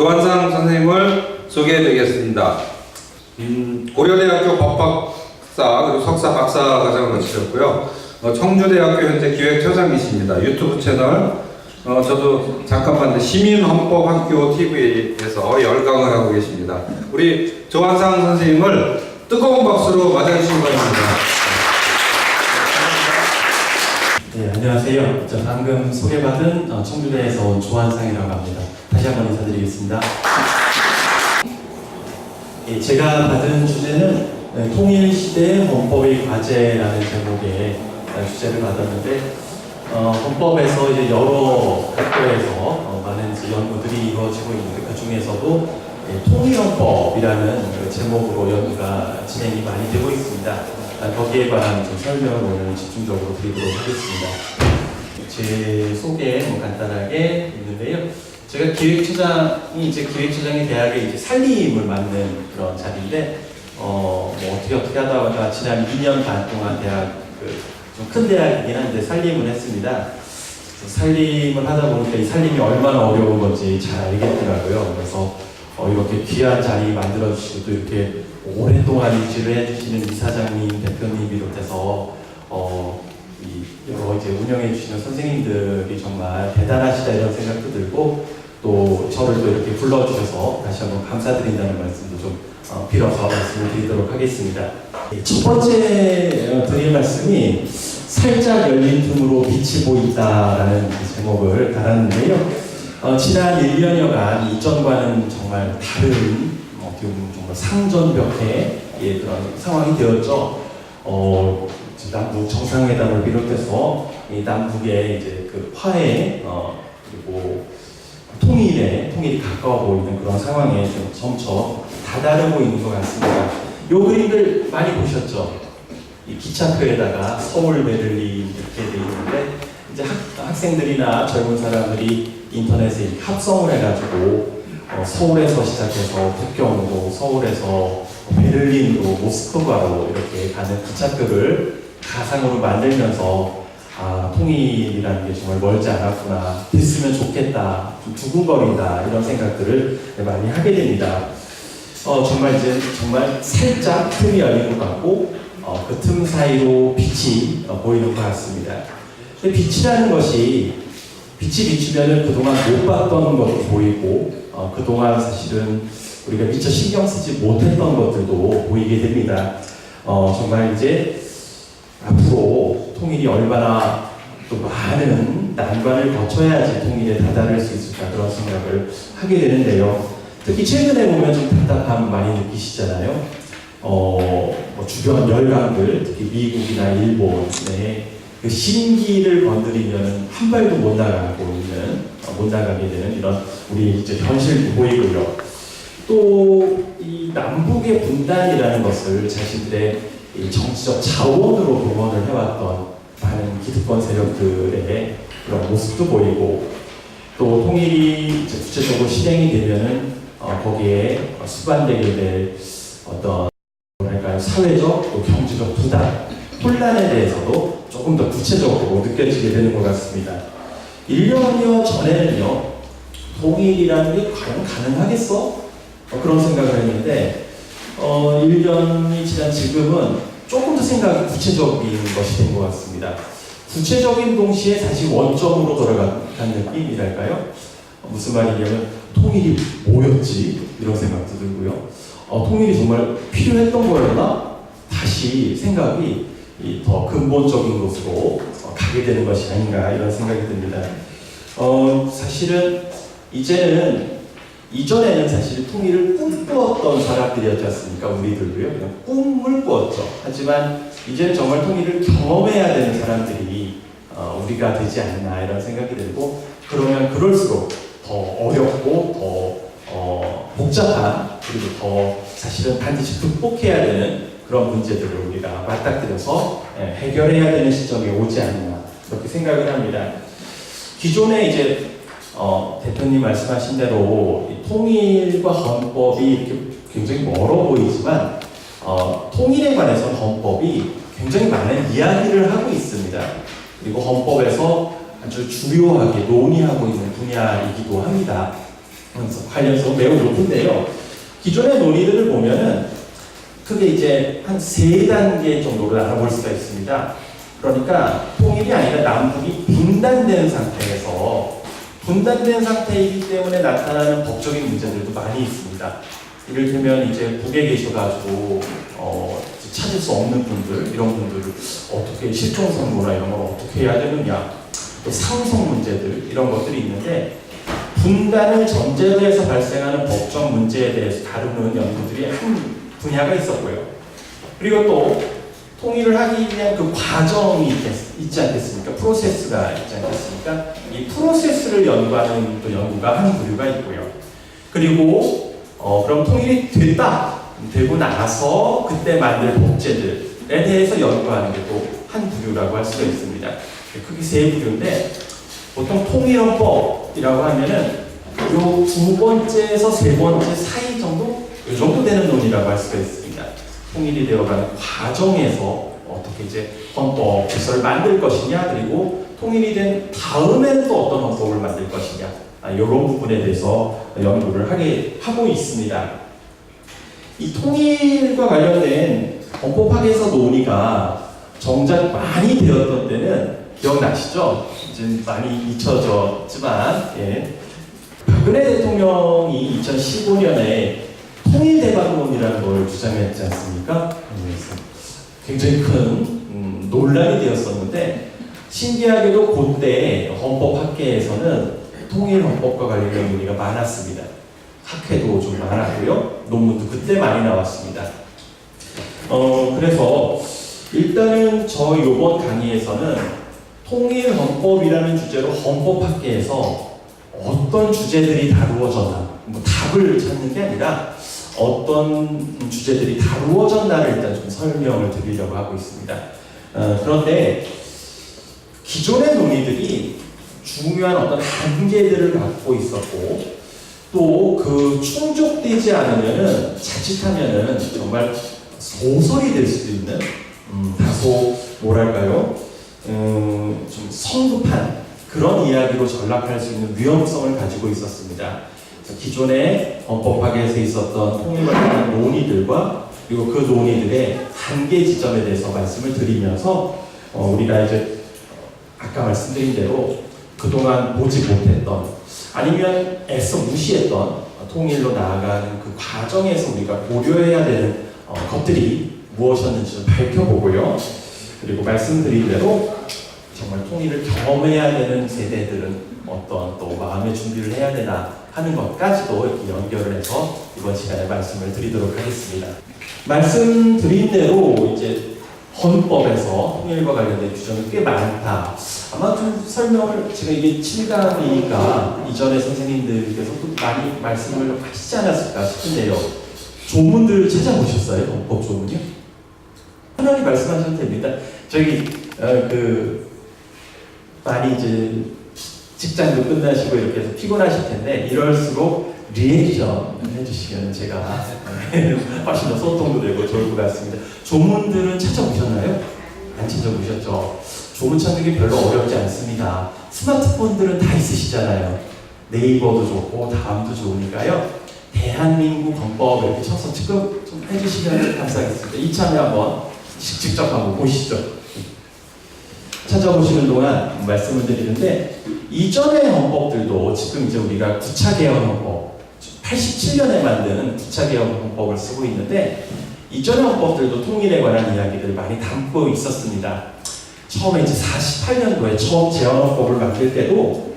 조한상 선생님을 소개해드리겠습니다. 고려대학교 법학사 그리고 석사 박사 과정을 거치셨고요. 청주대학교 현재 기획처장이십니다. 유튜브 채널 저도 잠깐 봤는데 시민헌법학교 TV에서 열강을 하고 계십니다. 우리 조한상 선생님을 뜨거운 박수로 맞아주시기 바랍니다. 네, 안녕하세요. 저 방금 소개받은 청주대에서 온 조한상이라고 합니다. 다시 한번 인사드리겠습니다. 제가 받은 주제는 통일시대의 헌법의 과제라는 제목의 주제를 받았는데 헌법에서 이제 여러 학교에서 많은 연구들이 이루어지고 있는데 그 중에서도 통일헌법이라는 제목으로 연구가 진행이 많이 되고 있습니다. 거기에 관한 좀 설명을 오늘 집중적으로 드리도록 하겠습니다. 제 소개 간단하게 있는데요. 제가 기획처장이 기획처장의 대학의 이제 살림을 맡는 그런 자리인데 어떻게 하다가 지난 2년 반 동안 대학 좀 큰 대학이긴 한데 살림을 했습니다. 살림을 하다 보니까 이 살림이 얼마나 어려운 건지 잘 알겠더라고요. 그래서 이렇게 귀한 자리 만들어주시고 또 이렇게 오랫동안 유지를 해주시는 이사장님, 대표님 비롯해서 여러 이제 운영해주시는 선생님들이 정말 대단하시다 이런 생각도 들고 또 저를 또 이렇게 불러주셔서 다시 한번 감사드린다는 말씀도 좀 빌어서 말씀을 드리도록 하겠습니다. 첫 번째 드릴 말씀이 살짝 열린 틈으로 빛이 보인다라는 제목을 달았는데요. 지난 1년여간 이전과는 정말 다른 어떻게 보면 정말 상전벽해의 그런 상황이 되었죠. 남북 정상회담을 비롯해서 이 남북의 이제 그 화해 그리고 통일이 가까워 보이는 그런 상황에 좀 점점 다다르고 있는 것 같습니다. 요 그림들 많이 보셨죠? 이 기차표에다가 서울 베를린 이렇게 돼 있는데 이제 학생들이나 젊은 사람들이 인터넷에 합성을 해가지고 서울에서 시작해서 북경으로, 서울에서 베를린으로, 모스크바로 이렇게 가는 기차표를 가상으로 만들면서 통일이라는 게 정말 멀지 않았구나, 됐으면 좋겠다, 좀 두근거린다 이런 생각들을 많이 하게 됩니다. 정말 살짝 틈이 열린 것 같고 그 틈 사이로 빛이 보이는 것 같습니다. 근데 빛이라는 것이 빛이 비추면은 그동안 못 봤던 것도 보이고 그동안 사실은 우리가 미처 신경 쓰지 못했던 것들도 보이게 됩니다. 정말 이제 앞으로 통일이 얼마나 또 많은 난관을 거쳐야지 통일에 다다를 수 있을까 그런 생각을 하게 되는데요. 특히 최근에 보면 좀 답답함 많이 느끼시잖아요. 주변 열강들, 특히 미국이나 일본의 그 신기를 건드리면 한 발도 못 나가게 되는 이런 우리 이제 현실도 보이고요. 또 이 남북의 분단이라는 것을 자신들의 이 정치적 자원으로 동원을 해왔던 많은 기득권 세력들의 그런 모습도 보이고, 또 통일이 이제 구체적으로 실행이 되면은 거기에 수반되게 될 어떤 사회적 또 경제적 부담, 혼란에 대해서도 조금 더 구체적으로 느껴지게 되는 것 같습니다. 1년여 전에는요, 통일이라는 게 과연 가능하겠어? 그런 생각을 했는데 1년이 지난 지금은 조금 더 생각이 구체적인 것이 된 것 같습니다. 구체적인 동시에 다시 원점으로 돌아간 느낌이랄까요? 무슨 말이냐면 통일이 뭐였지? 이런 생각도 들고요. 통일이 정말 필요했던 거였나? 다시 생각이 더 근본적인 곳으로 가게 되는 것이 아닌가 이런 생각이 듭니다. 사실은 이전에는 사실 통일을 꿈꾸었던 사람들이었지 않습니까? 우리들도요. 그냥 꿈을 꾸었죠. 하지만 이제는 정말 통일을 경험해야 되는 사람들이 우리가 되지 않나 이런 생각이 들고, 그러면 그럴수록 더 어렵고 더 복잡한, 그리고 더 사실은 반드시 극복해야 되는 그런 문제들을 우리가 맞닥뜨려서 해결해야 되는 시점이 오지 않나 그렇게 생각을 합니다. 기존에 이제 대표님 말씀하신 대로 이 통일과 헌법이 이렇게 굉장히 멀어 보이지만 통일에 관해서는 헌법이 굉장히 많은 이야기를 하고 있습니다. 그리고 헌법에서 아주 주요하게 논의하고 있는 분야이기도 합니다. 관련성은 매우 높은데요. 기존의 논의들을 보면은 크게 이제 한 3단계 정도로 나눠볼 수가 있습니다. 그러니까 통일이 아니라 남북이 분단된 상태이기 때문에 나타나는 법적인 문제들도 많이 있습니다. 이를테면 이제 북에 계셔가지고 찾을 수 없는 분들, 이런 분들을 어떻게 실종 선고나 이런 걸 어떻게 해야 되느냐, 또 상속 문제들 이런 것들이 있는데 분단을 전제로 해서 발생하는 법적 문제에 대해서 다루는 연구들이 한 분야가 있었고요. 그리고 또 통일을 하기 위한 그 과정이 있지 않겠습니까? 프로세스가 있지 않겠습니까? 이 프로세스를 연구하는 또 연구가 한 부류가 있고요. 그리고 그럼 통일이 되고 나서 그때 만들 법제들에 대해서 연구하는 게 또 한 부류라고 할 수가 있습니다. 크게 3부류인데 보통 통일헌법이라고 하면은 요 2번째에서 3번째 사이 정도? 요 정도 되는 논의라고 할 수가 있습니다. 통일이 되어가는 과정에서 어떻게 이제 헌법 질서를 만들 것이냐, 그리고 통일이 된 다음에는 또 어떤 헌법을 만들 것이냐, 이런 부분에 대해서 연구를 하고 있습니다. 이 통일과 관련된 헌법학에서 논의가 정작 많이 되었던 때는 기억나시죠? 이제 많이 잊혀졌지만, 박근혜 대통령이 2015년에 통일대박론이라는 걸 주장했지 않습니까? 굉장히 큰 논란이 되었었는데, 신기하게도 그때 헌법학계에서는 통일헌법과 관련된 논의가 많았습니다. 학회도 좀 많았고요. 논문도 그때 많이 나왔습니다. 그래서 일단은 저 이번 강의에서는 통일헌법이라는 주제로 헌법학계에서 어떤 주제들이 다루어졌나, 뭐 답을 찾는 게 아니라 어떤 주제들이 다루어졌나를 일단 좀 설명을 드리려고 하고 있습니다. 그런데 기존의 논의들이 중요한 어떤 한계들을 갖고 있었고, 또 그 충족되지 않으면은 자칫하면은 정말 소설이 될 수도 있는 다소 뭐랄까요, 좀 성급한 그런 이야기로 전락할 수 있는 위험성을 가지고 있었습니다. 기존의 헌법학에서 있었던 통일과 관련한 논의들과 그리고 그 논의들의 한계 지점에 대해서 말씀을 드리면서 우리가 이제 아까 말씀드린 대로 그동안 보지 못했던, 아니면 애써 무시했던 통일로 나아가는 그 과정에서 우리가 고려해야 되는 것들이 무엇이었는지 좀 밝혀보고요. 그리고 말씀드린 대로 정말 통일을 경험해야 되는 세대들은 어떤 또 마음의 준비를 해야 되나 하는 것까지도 이렇게 연결을 해서 이번 시간에 말씀을 드리도록 하겠습니다. 말씀드린 대로 이제 헌법에서 통일과 관련된 규정이 꽤 많다. 아마 좀 설명을, 제가 이게 7강이니까 이전에 선생님들께서 또 많이 말씀을 하시지 않았을까 싶은데요. 조문들 찾아보셨어요? 헌법 조문이요? 편하게 말씀하셔도 됩니다. 저기 많이 이제 직장도 끝나시고 이렇게 해서 피곤하실 텐데 이럴수록 리액션 해주시면 제가 훨씬 더 소통도 되고 좋을 것 같습니다. 조문들은 찾아보셨나요? 안 찾아보셨죠? 조문 찾는 게 별로 어렵지 않습니다. 스마트폰들은 다 있으시잖아요. 네이버도 좋고 다음도 좋으니까요. 대한민국 헌법 이렇게 쳐서 지금 좀 해주시면 감사하겠습니다. 이참에 한번 직접 한번 보시죠. 찾아보시는 동안 말씀을 드리는데, 이전의 헌법들도 지금 이제 우리가 9차 개헌 헌법, 87년에 만든 9차 개헌 헌법을 쓰고 있는데, 이전의 헌법들도 통일에 관한 이야기들을 많이 담고 있었습니다. 처음에 이제 48년도에 처음 제헌헌법을 만들 때도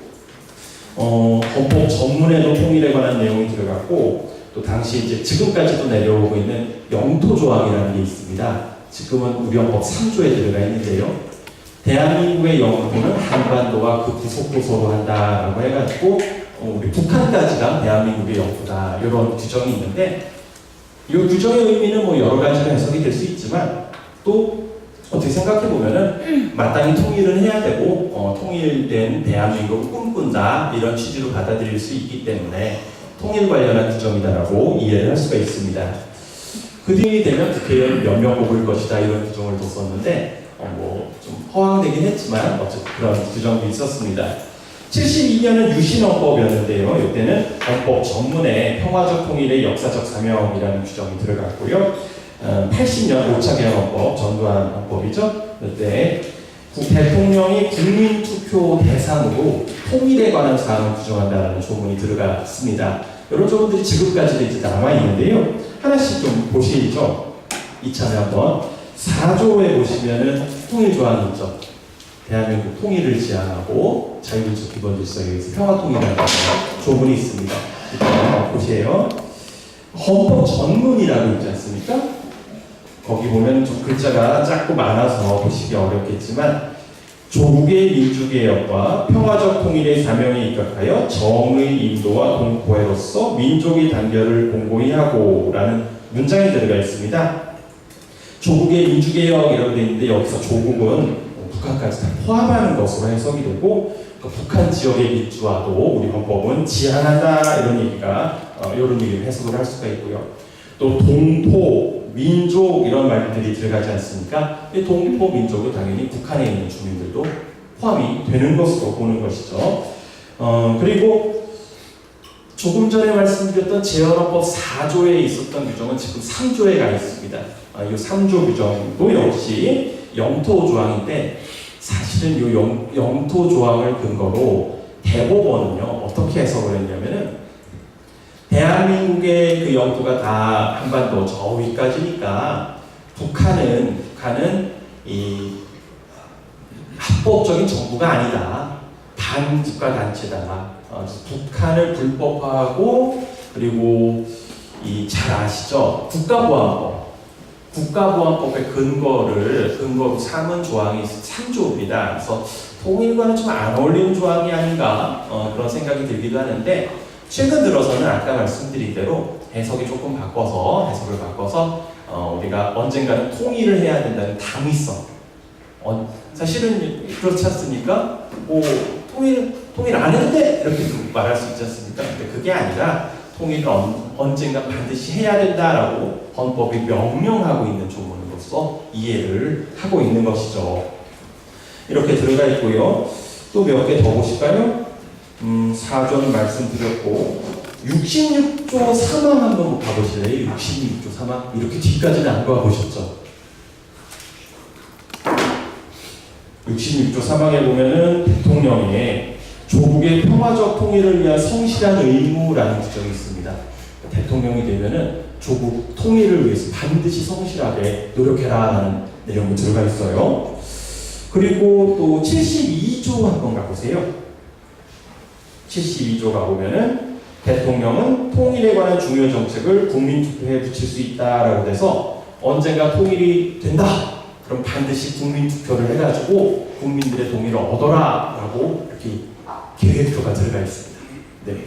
헌법 전문에도 통일에 관한 내용이 들어갔고, 또 당시 이제 지금까지도 내려오고 있는 영토 조항이라는 게 있습니다. 지금은 우리 헌법 3조에 들어가 있는데요. 대한민국의 영토는 한반도와 그 부속도서로 한다라고 해가지고 우리 북한까지가 대한민국의 영토다, 이런 규정이 있는데, 이 규정의 의미는 뭐 여러 가지로 해석이 될 수 있지만, 또 어떻게 생각해 보면은 마땅히 통일을 해야 되고 통일된 대한민국을 꿈꾼다, 이런 취지로 받아들일 수 있기 때문에 통일 관련한 규정이다라고 이해를 할 수가 있습니다. 그 뒤이 되면 국회의원 몇 명 뽑을 것이다, 이런 규정을 뒀었는데 뭐 좀 허황되긴 했지만 어쨌든 그런 규정도 있었습니다. 72년은 유신헌법이었는데요. 이때는 헌법 전문에 평화적 통일의 역사적 사명이라는 규정이 들어갔고요. 80년 5차 개헌헌법, 전두환 헌법이죠. 이때 대통령이 국민투표 대상으로 통일에 관한 사항을 규정한다는 조문이 들어갔습니다. 이런 조문들이 지금까지도 이제 남아 있는데요. 하나씩 좀 보시죠. 이참에 한번 4조에 보시면은 통일 조항이 있죠. 대한민국 통일을 지향하고 자유민주 기본 질서에 의해서 평화 통일이라는 조문이 있습니다. 일단 한번 보세요. 헌법 전문이라고 있지 않습니까? 거기 보면 좀 글자가 작고 많아서 보시기 어렵겠지만 조국의 민주개혁과 평화적 통일의 사명에 입각하여 정의 인도와 동포로서 민족의 단결을 공고히 하고 라는 문장이 들어가 있습니다. 조국의 민주개혁이라고 되어 있는데 여기서 조국은 북한까지 다 포함하는 것으로 해석이 되고 북한 지역의 민주화도 우리 헌법은 지향한다 이런 얘기가 이런 얘기를 해석을 할 수가 있고요. 또 동포, 민족 이런 말들이 들어가지 않습니까? 이 동포 민족은 당연히 북한에 있는 주민들도 포함이 되는 것으로 보는 것이죠. 그리고 조금 전에 말씀드렸던 재헌헌법 4조에 있었던 규정은 지금 3조에 가 있습니다. 이 3조 규정도 역시 영토 조항인데 사실은 이 영토 조항을 근거로 대법원은요 어떻게 해석을 했냐면은 대한민국의 그 영토가 다 한반도 저 위까지니까 북한은 이 합법적인 정부가 아니다. 반국가 단체다. 북한을 불법화하고 그리고 잘 아시죠? 국가보안법의 근거로 삼은 조항이 3조입니다. 그래서 통일과는 좀 안 어울리는 조항이 아닌가 그런 생각이 들기도 하는데 최근 들어서는 아까 말씀드린 대로 해석을 바꿔서 우리가 언젠가는 통일을 해야 된다는 당위성. 사실은 그렇지 않습니까? 통일 안 해도 돼! 이렇게 말할 수 있지 않습니까? 근데 그게 아니라 통일을 언젠가 반드시 해야 된다라고 헌법이 명령하고 있는 조문으로서 이해를 하고 있는 것이죠. 이렇게 들어가 있고요. 또 몇 개 더 보실까요? 4조는 말씀드렸고 66조 3항 한번 가보실래요? 66조 3항 이렇게 뒤까지는 안 가보셨죠? 66조 3항에 보면은 대통령의 조국의 평화적 통일을 위한 성실한 의무라는 규정이 있습니다. 대통령이 되면은 조국 통일을 위해서 반드시 성실하게 노력해라라는 내용이 들어가 있어요. 그리고 또 72조 한번 가보세요. 72조 가보면은 대통령은 통일에 관한 중요 정책을 국민투표에 붙일 수 있다라고 돼서 언젠가 통일이 된다. 그럼 반드시 국민투표를 해가지고 국민들의 동의를 얻어라라고 이렇게 계획표가 들어가 있습니다. 네.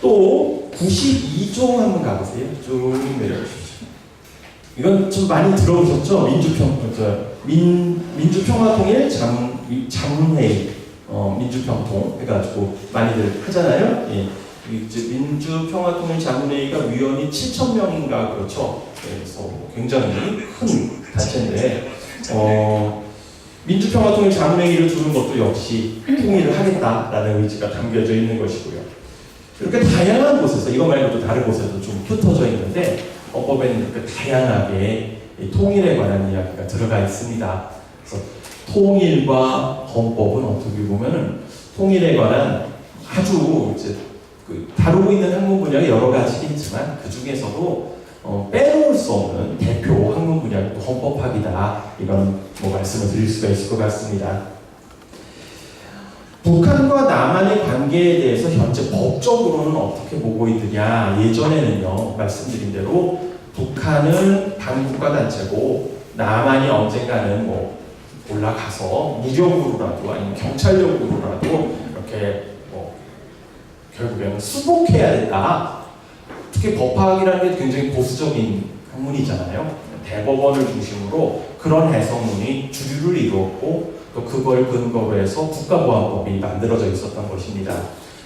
또 92조 한번 가보세요. 쭉 내려주십시오. 이건 좀 많이 들어보셨죠? 민주평화통일 자문회의 민주평통 해가지고 많이들 하잖아요. 예. 민주평화통일 자문회의가 위원이 7,000명인가 그렇죠. 그래서 굉장히 큰 단체인데 민주평화통일 자문회의를 두는 것도 역시 통일을 하겠다라는 의지가 담겨져 있는 것이고요. 이렇게 다양한 곳에서 이거 말고도 다른 곳에도 좀 흩어져 있는데 헌법에는 이렇게 다양하게 통일에 관한 이야기가 들어가 있습니다. 그래서 통일과 헌법은 어떻게 보면은 통일에 관한 아주 이제 다루고 있는 학문 분야가 여러 가지겠지만 그 중에서도 빼놓을 수 없는 대표 학문 분야가 헌법학이다. 이건 말씀을 드릴 수가 있을 것 같습니다. 북한과 남한의 관계에 대해서 현재 법적으로는 어떻게 보고 있느냐. 예전에는요 말씀드린 대로 북한은 반국가 단체고 남한이 언젠가는 올라가서 무력으로라도 아니면 경찰력으로라도 이렇게 결국에는 수복해야 된다. 특히 법학이라는 게 굉장히 보수적인 학문이잖아요. 대법원을 중심으로 그런 해석문이 주류를 이루었고 또 그걸 근거로 해서 국가보안법이 만들어져 있었던 것입니다.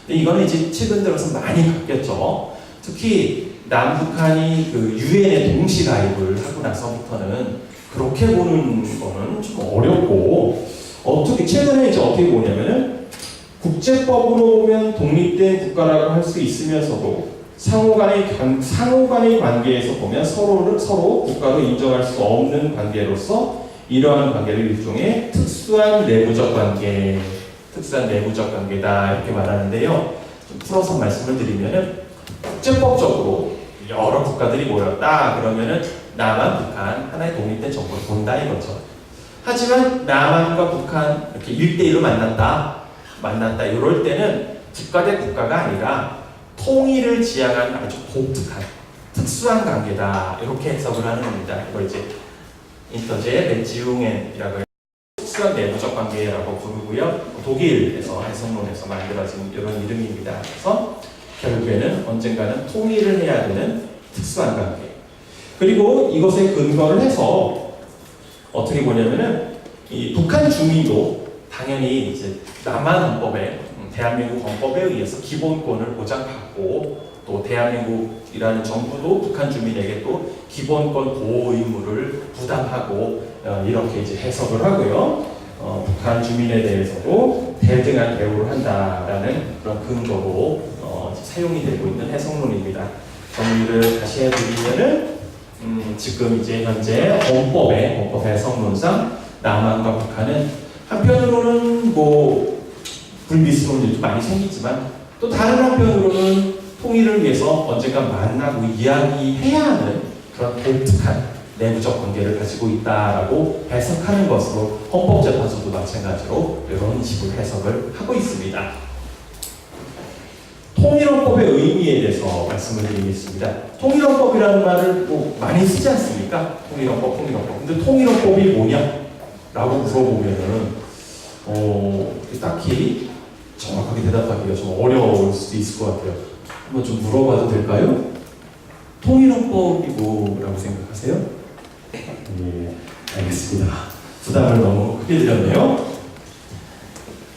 근데 이거는 이제 최근 들어서 많이 바뀌었죠. 특히 남북한이 유엔에 동시 가입을 하고 나서부터는 그렇게 보는 거는 좀 어렵고 최근에 이제 어떻게 보냐면은 국제법으로 보면 독립된 국가라고 할 수 있으면서도 상호간의 관계에서 보면 서로 국가로 인정할 수 없는 관계로서 이러한 관계를 일종의 특수한 내부적 관계다 이렇게 말하는데요. 좀 풀어서 말씀을 드리면은 국제법적으로 여러 국가들이 모였다 그러면은 남한, 북한 하나의 독립된 정부를 본다 이거죠. 하지만 남한과 북한 이렇게 1대1로 만났다 이럴 때는 국가 대 국가가 아니라 통일을 지향한 아주 독특한 특수한 관계다 이렇게 해석을 하는 겁니다. 이걸 이제 인터제 배지웅엔이라고 해서 특수한 내부적 관계라고 부르고요. 독일에서 해석론에서 만들어진 이런 이름입니다. 그래서 결국에는 언젠가는 통일을 해야 되는 특수한 관계. 그리고 이것에 근거를 해서 어떻게 보냐면은 이 북한 주민도 당연히 이제 남한 헌법에 대한민국 헌법에 의해서 기본권을 보장받고 또 대한민국이라는 정부도 북한 주민에게 또 기본권 보호 의무를 부담하고 이렇게 이제 해석을 하고요. 북한 주민에 대해서도 대등한 대우를 한다라는 그런 근거로 사용이 되고 있는 해석론입니다. 정리를 다시 해드리면은 지금 이제 현재 헌법 해석론상 남한과 북한은 한편으로는 뭐 불미스러움들도 많이 생기지만 또 다른 한편으로는 통일을 위해서 언젠가 만나고 이야기해야 하는 그런 독특한 내부적 관계를 가지고 있다라고 해석하는 것으로 헌법재판소도 마찬가지로 이런 식으로 해석을 하고 있습니다. 통일헌법의 의미에 대해서 말씀을 드리겠습니다. 통일헌법이라는 말을 뭐 많이 쓰지 않습니까? 통일헌법. 근데 통일헌법이 뭐냐? 라고 물어보면은 딱히 정확하게 대답하기가 좀 어려울 수도 있을 것 같아요. 한번 좀 물어봐도 될까요? 통일헌법이 뭐라고 생각하세요? 예, 알겠습니다. 부담을 너무 크게 드렸네요.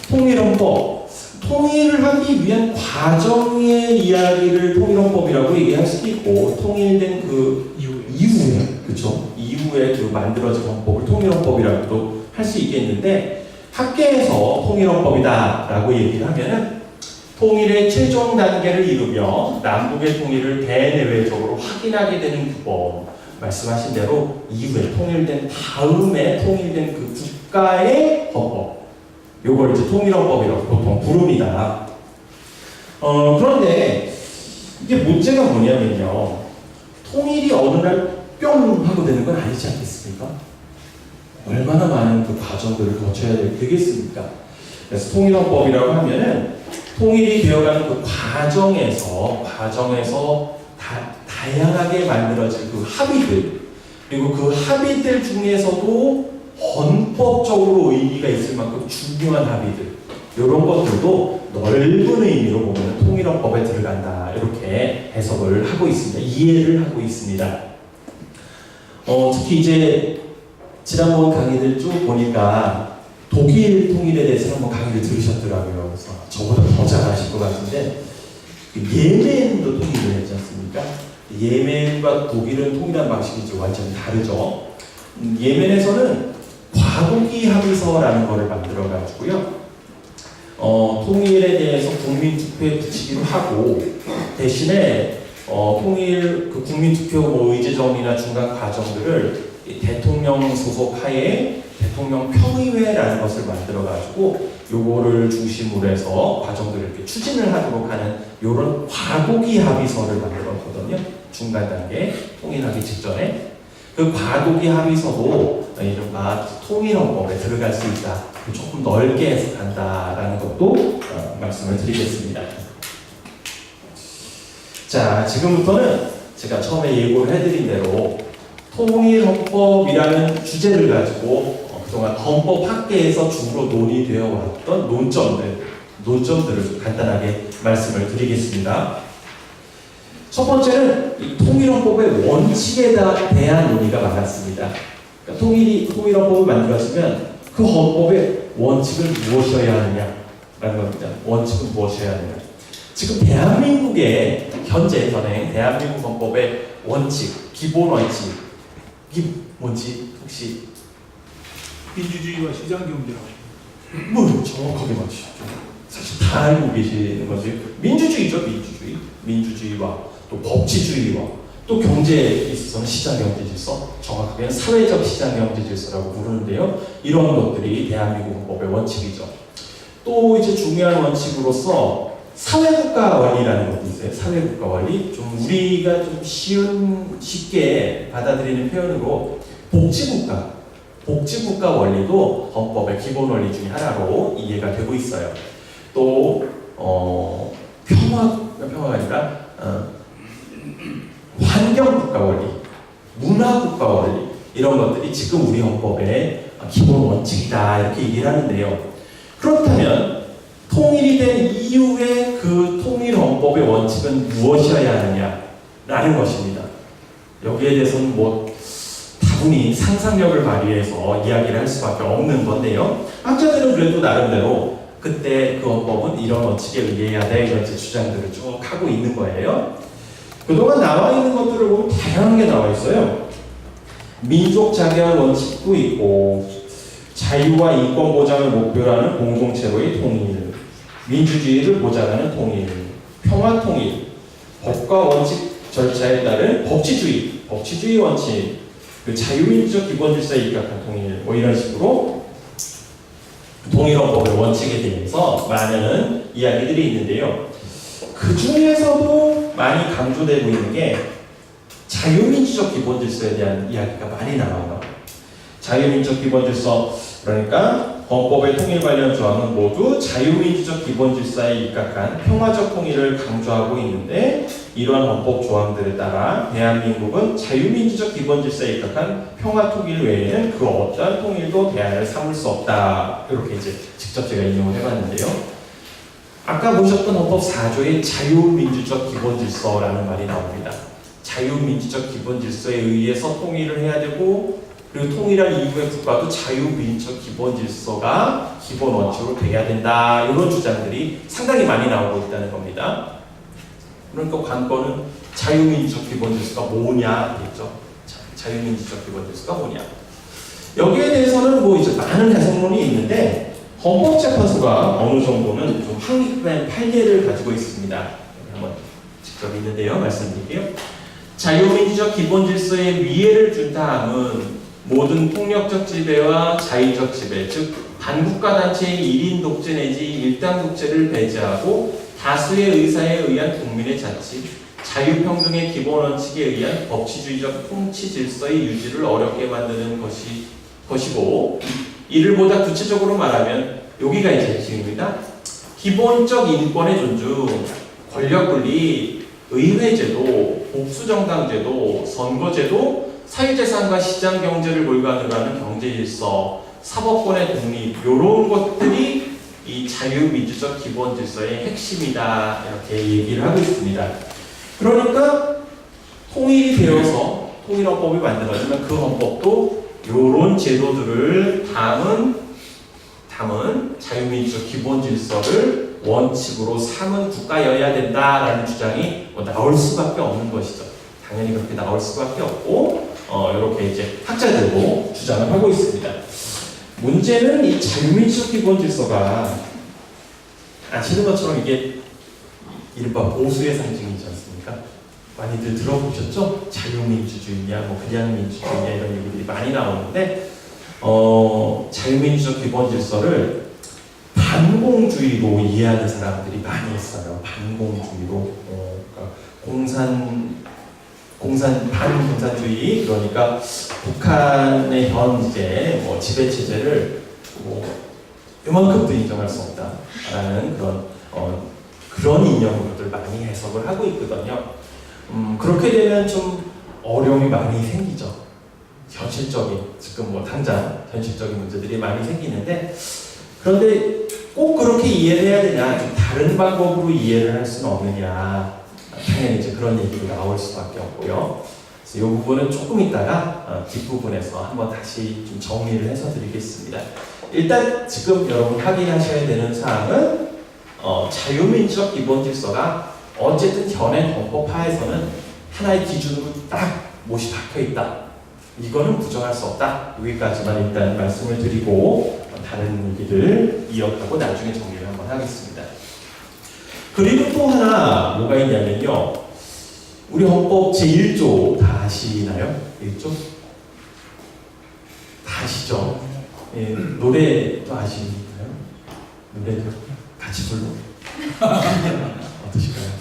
통일헌법. 통일을 하기 위한 과정의 이야기를 통일헌법이라고 얘기할 수도 있고, 통일된 그 이후에, 그쵸? 이후에 그 만들어진 헌법을 통일헌법이라고도 할 수 있겠는데, 학계에서 통일헌법이다라고 얘기를 하면은 통일의 최종 단계를 이루며 남북의 통일을 대내외적으로 확인하게 되는 규범, 말씀하신 대로 이후에 통일된 다음에 통일된 그 국가의 헌법, 요걸 이제 통일헌법이라고 보통 부릅니다. 그런데 이게 문제가 뭐냐면요, 통일이 어느 날 뿅 하고 되는 건 아니지 않겠습니까? 얼마나 많은 그 과정들을 거쳐야 되겠습니까? 그래서 통일헌법이라고 하면은 통일이 되어가는 그 과정에서 다양하게 만들어진 그 합의들, 그리고 그 합의들 중에서도 헌법적으로 의미가 있을 만큼 중요한 합의들, 이런 것들도 넓은 의미로 보면 통일헌법에 들어간다, 이렇게 해석을 하고 있습니다. 이해를 하고 있습니다. 특히 이제 지난번 강의들 쭉 보니까 독일 통일에 대해서 한번 강의를 들으셨더라고요. 그래서 저보다 더 잘하실 것 같은데, 예멘도 통일을 했지 않습니까? 예멘과 독일은 통일한 방식이 좀 완전히 다르죠. 예멘에서는 과도기 합의서라는 것을 만들어가지고요, 통일에 대해서 국민투표에 붙이기로 하고, 대신에 통일 그 국민투표 뭐 의제정이나 중간 과정들을 대통령 소속 하에 대통령 평의회라는 것을 만들어가지고 요거를 중심으로 해서 과정들을 이렇게 추진을 하도록 하는 요런 과도기 합의서를 만들었거든요. 중간 단계 통일하기 직전에 그 과도기 합의서도 이른바 통일헌법에 들어갈 수 있다. 조금 넓게 해석한다라는 것도 말씀을 드리겠습니다. 자, 지금부터는 제가 처음에 예고를 해드린 대로 통일헌법이라는 주제를 가지고 그동안 헌법학계에서 주로 논의되어 왔던 논점들을 좀 간단하게 말씀을 드리겠습니다. 첫 번째는 이 통일헌법의 원칙에 대한 논의가 많았습니다. 그러니까 통일헌법을 만들었으면 그 헌법의 원칙은 무엇이어야 하느냐라는 겁니다. 원칙은 무엇이어야 하느냐. 지금 대한민국의 현재 현행 대한민국 헌법의 원칙, 기본 원칙, 이게 뭔지 혹시? 민주주의와 시장경제라고. 뭐 정확하게 맞추셨죠. 사실 다 알고 계시는 거죠. 민주주의죠, 민주주의. 민주주의와 또 법치주의와 또 경제에 있어서는 시장경제 질서, 정확하게는 사회적 시장경제 질서라고 부르는데요. 이런 것들이 대한민국 헌법의 원칙이죠. 또 이제 중요한 원칙으로서 사회국가 원리라는 것도 있어요. 사회국가 원리. 좀 우리가 좀 쉽게 받아들이는 표현으로 복지국가 원리도 헌법의 기본 원리 중에 하나로 이해가 되고 있어요. 또 평화가 아니라 환경국가 원리, 문화국가 원리 이런 것들이 지금 우리 헌법의 기본 원칙이다 이렇게 얘기를 하는데요. 그렇다면 통일이 된 이후에 그 통일 헌법의 원칙은 무엇이어야 하느냐라는 것입니다. 여기에 대해서는 다분히 상상력을 발휘해서 이야기를 할 수밖에 없는 건데요. 학자들은 그래도 나름대로 그때 그 헌법은 이런 원칙에 의해야 돼 이런 주장들을 쭉 하고 있는 거예요. 그동안 나와 있는 것들을 보면 다양한 게 나와 있어요. 민족 자결 원칙도 있고 자유와 인권 보장을 목표로 하는 공동체로의 통일, 민주주의를 보장하는 통일, 평화 통일, 법과 원칙 절차에 따른 법치주의 원칙, 그 자유민주적 기본 질서에 입각한 통일, 이런 식으로 통일헌법의 원칙에 대해서 많은 이야기들이 있는데요. 그 중에서도 많이 강조되고 있는 게 자유민주적 기본 질서에 대한 이야기가 많이 나와요. 자유민주적 기본 질서, 그러니까 헌법의 통일 관련 조항은 모두 자유민주적 기본 질서에 입각한 평화적 통일을 강조하고 있는데 이러한 헌법 조항들에 따라 대한민국은 자유민주적 기본 질서에 입각한 평화 통일 외에는 그 어떠한 통일도 대안을 삼을 수 없다. 이렇게 이제 직접 제가 인용을 해봤는데요. 아까 보셨던 헌법 4조의 자유민주적 기본 질서라는 말이 나옵니다. 자유민주적 기본 질서에 의해서 통일을 해야 되고 그리고 통일한 이후의 국가도 자유민주적 기본 질서가 기본 원칙으로 돼야 된다. 이런 주장들이 상당히 많이 나오고 있다는 겁니다. 그러니까 관건은 자유민주적 기본 질서가 뭐냐겠죠. 자유민주적 기본 질서가 뭐냐. 여기에 대해서는 이제 많은 해석론이 있는데 헌법재판소가 어느 정도는 좀 확립된 판례를 가지고 있습니다. 한번 직접 있는데요. 말씀드릴게요. 자유민주적 기본 질서에 위해를 준 다음은 모든 폭력적 지배와 자의적 지배, 즉 반국가 단체의 1인 독재 내지 일당 독재를 배제하고 다수의 의사에 의한 국민의 자치, 자유평등의 기본 원칙에 의한 법치주의적 통치 질서의 유지를 어렵게 만드는 것이고 이를 보다 구체적으로 말하면 여기가 이제 핵심입니다. 기본적 인권의 존중, 권력분리, 의회제도, 복수정당제도, 선거제도, 사유재산과 시장경제를 골간으로 하는 경제질서, 사법권의 독립 이런 것들이 이 자유민주적 기본질서의 핵심이다 이렇게 얘기를 하고 있습니다. 그러니까 통일이 되어서 통일헌법이 만들어지면 그 헌법도 이런 제도들을 담은 자유민주적 기본질서를 원칙으로 삼은 국가여야 된다라는 주장이 나올 수밖에 없는 것이죠. 당연히 그렇게 나올 수밖에 없고 이렇게 이제 학자들도 주장을 하고 있습니다. 문제는 이 자유민주적 기본질서가 아시는 것처럼 이게 이른바 보수의 상징이지 않습니까? 많이들 들어보셨죠? 자유민주주의냐, 그냥 민주주의냐 이런 얘기들이 많이 나오는데 자유민주적 기본질서를 반공주의로 이해하는 사람들이 많이 있어요. 반공주의로 그러니까 반공산주의 그러니까 북한의 현재 지배 체제를 이만큼도 인정할 수 없다라는 그런 이념으로들 많이 해석을 하고 있거든요. 그렇게 되면 좀 어려움이 많이 생기죠. 현실적인 지금 당장 현실적인 문제들이 많이 생기는데 그런데 꼭 그렇게 이해를 해야 되냐? 좀 다른 방법으로 이해를 할 수는 없느냐? 당연히 이제 그런 얘기가 나올 수밖에 없고요. 그래서 이 부분은 조금 있다가 뒷부분에서 한번 다시 좀 정리를 해서 드리겠습니다. 일단 지금 여러분 확인하셔야 되는 사항은 자유민주적 기본질서가 어쨌든 현행 헌법 하에서는 하나의 기준으로 딱 못이 박혀 있다. 이거는 부정할 수 없다. 여기까지만 일단 말씀을 드리고 다른 얘기를 이어가고 나중에 정리를 한번 하겠습니다. 그리고 또 하나 뭐가 있냐면요. 우리 헌법 제1조 다 아시나요? 1조? 다 아시죠? 예, 노래도 아시나요? 노래도 같이 불러? 어떠실까요?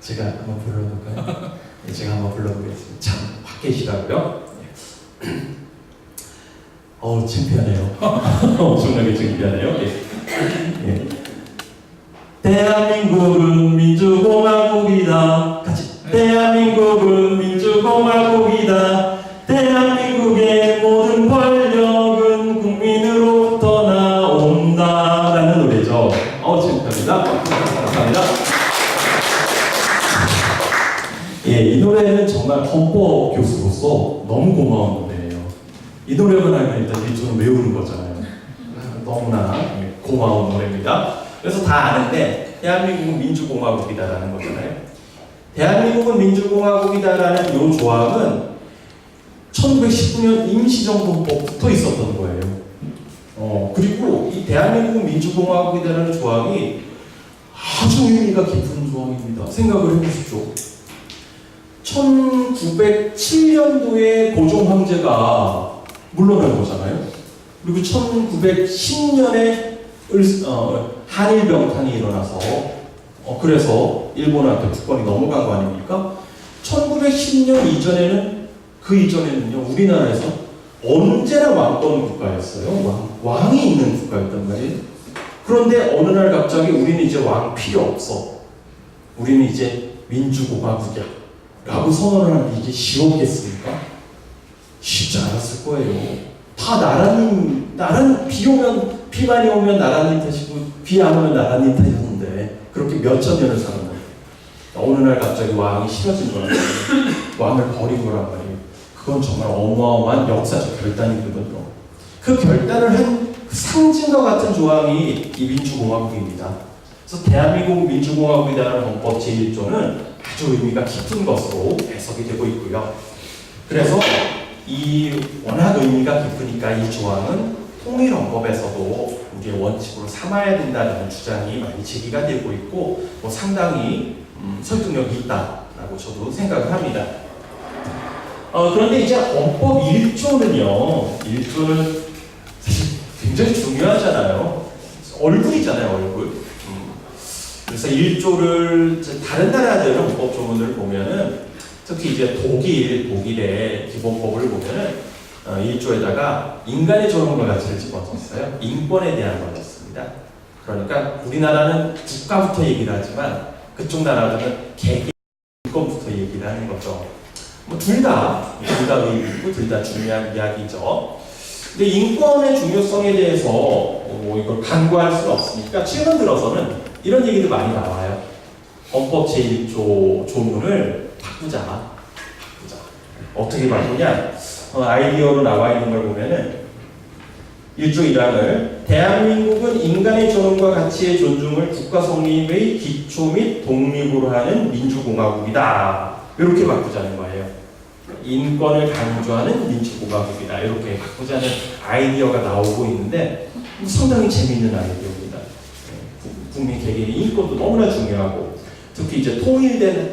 제가 한번 불러볼까요? 네, 제가 한번 불러보겠습니다. 참 확 계시다고요? 창피하네요. 엄청나게 창피하네요. 예. 대한민국은 민주공화국이다. 같이. 대한민국은 민주공화국이다. 대한민국의 모든 권력은 국민으로부터 나온다. 라는 노래죠. 창피합니다. 감사합니다. 예, 이 노래는 정말 헌법 교수로서 너무 고마운 노래예요. 이 노래만 알면 일단 1조는 외우는 거잖아요. 너무나 고마운 노래입니다. 그래서 다 아는데 대한민국은 민주공화국이다라는 거잖아요. 대한민국은 민주공화국이다라는 이 조항은 1919년 임시정부법부터 있었던 거예요. 그리고 이 대한민국은 민주공화국이다라는 조항이 아주 의미가 깊은 조항입니다. 생각을 해보십시오. 1907년도에 고종 황제가 물러난 거잖아요. 그리고 1910년에 한일 병탄이 일어나서 그래서 일본한테 주권이 넘어간 거 아닙니까? 1910년 이전에는 그 이전에는요 우리나라에서 언제나 왕권 국가였어요. 왕이 있는 국가였단 말이에요. 그런데 어느 날 갑자기 우리는 이제 왕 필요 없어. 우리는 이제 민주공화국이야. 라고 선언을 하는 게 이게 쉬웠겠습니까? 쉽지 않았을 거예요. 다 나라님 비 많이 오면 나라님 탓이고 비 안 오면 나라님 탓이었는데 그렇게 몇천 년을 살았는데 어느 날 갑자기 왕이 싫어진 거란 말이에요. 왕을 버린 거란 말이에요. 그건 정말 어마어마한 역사적 결단이거든요. 그 결단을 한 그 상징과 같은 조항이 이 민주공화국입니다. 그래서 대한민국 민주공화국이라는 헌법 제1조는 아주 의미가 깊은 것으로 해석이 되고 있고요. 그래서 이 워낙 의미가 깊으니까 이 조항은 통일헌법에서도 우리의 원칙으로 삼아야 된다는 주장이 많이 제기가 되고 있고 상당히 설득력이 있다라고 저도 생각을 합니다. 그런데 이제 헌법 1조는요. 1조는 사실 굉장히 중요하잖아요. 얼굴이잖아요, 얼굴. 그래서 1조를 다른 나라들의 헌법 조문을 보면은 특히 이제 독일의 기본법을 보면은 1조에다가 인간의 존엄과 가치를 집어넣었어요. 인권에 대한 거였습니다. 그러니까 우리나라는 국가부터 얘기를 하지만 그쪽 나라들은 개개 인권부터 얘기를 하는 거죠. 둘 다 의미고 둘 다 중요한 이야기죠. 근데 인권의 중요성에 대해서 이걸 간과할 수는 없으니까 최근 들어서는 이런 얘기도 많이 나와요. 헌법 제1조 조문을 바꾸자. 어떻게 바꾸냐? 아이디어로 나와 있는 걸 보면은 1조 1항을 대한민국은 인간의 존엄과 가치의 존중을 국가 성립의 기초 및 독립으로 하는 민주공화국이다. 이렇게 바꾸자는 거예요. 인권을 강조하는 민주공화국이다. 이렇게 바꾸자는 아이디어가 나오고 있는데 상당히 재미있는 아이디어입니다. 국민 개개인의 인권도 너무나 중요하고 특히 이제 통일된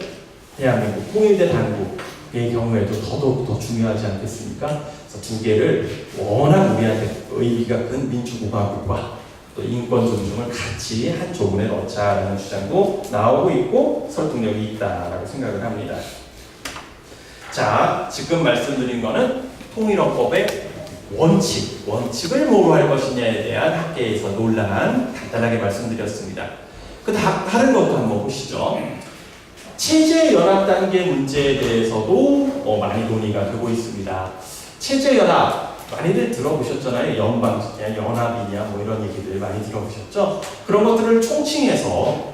대한민국, 통일된 한국의 경우에도 더더욱 더 중요하지 않겠습니까? 그래서 두 개를 워낙 우리한테 의미가 큰 민주공화국과 또 인권 존중을 같이 한 조문에 넣자라는 주장도 나오고 있고 설득력이 있다라고 생각을 합니다. 자, 지금 말씀드린 거는 통일헌법의 원칙을 뭐로 할 것이냐에 대한 학계에서 논란 간단하게 말씀드렸습니다. 다른 것도 한번 보시죠. 체제 연합 단계 문제에 대해서도 많이 논의가 되고 있습니다. 체제 연합 많이들 들어보셨잖아요. 연방이냐 연합이냐 뭐 이런 얘기들 많이 들어보셨죠. 그런 것들을 총칭해서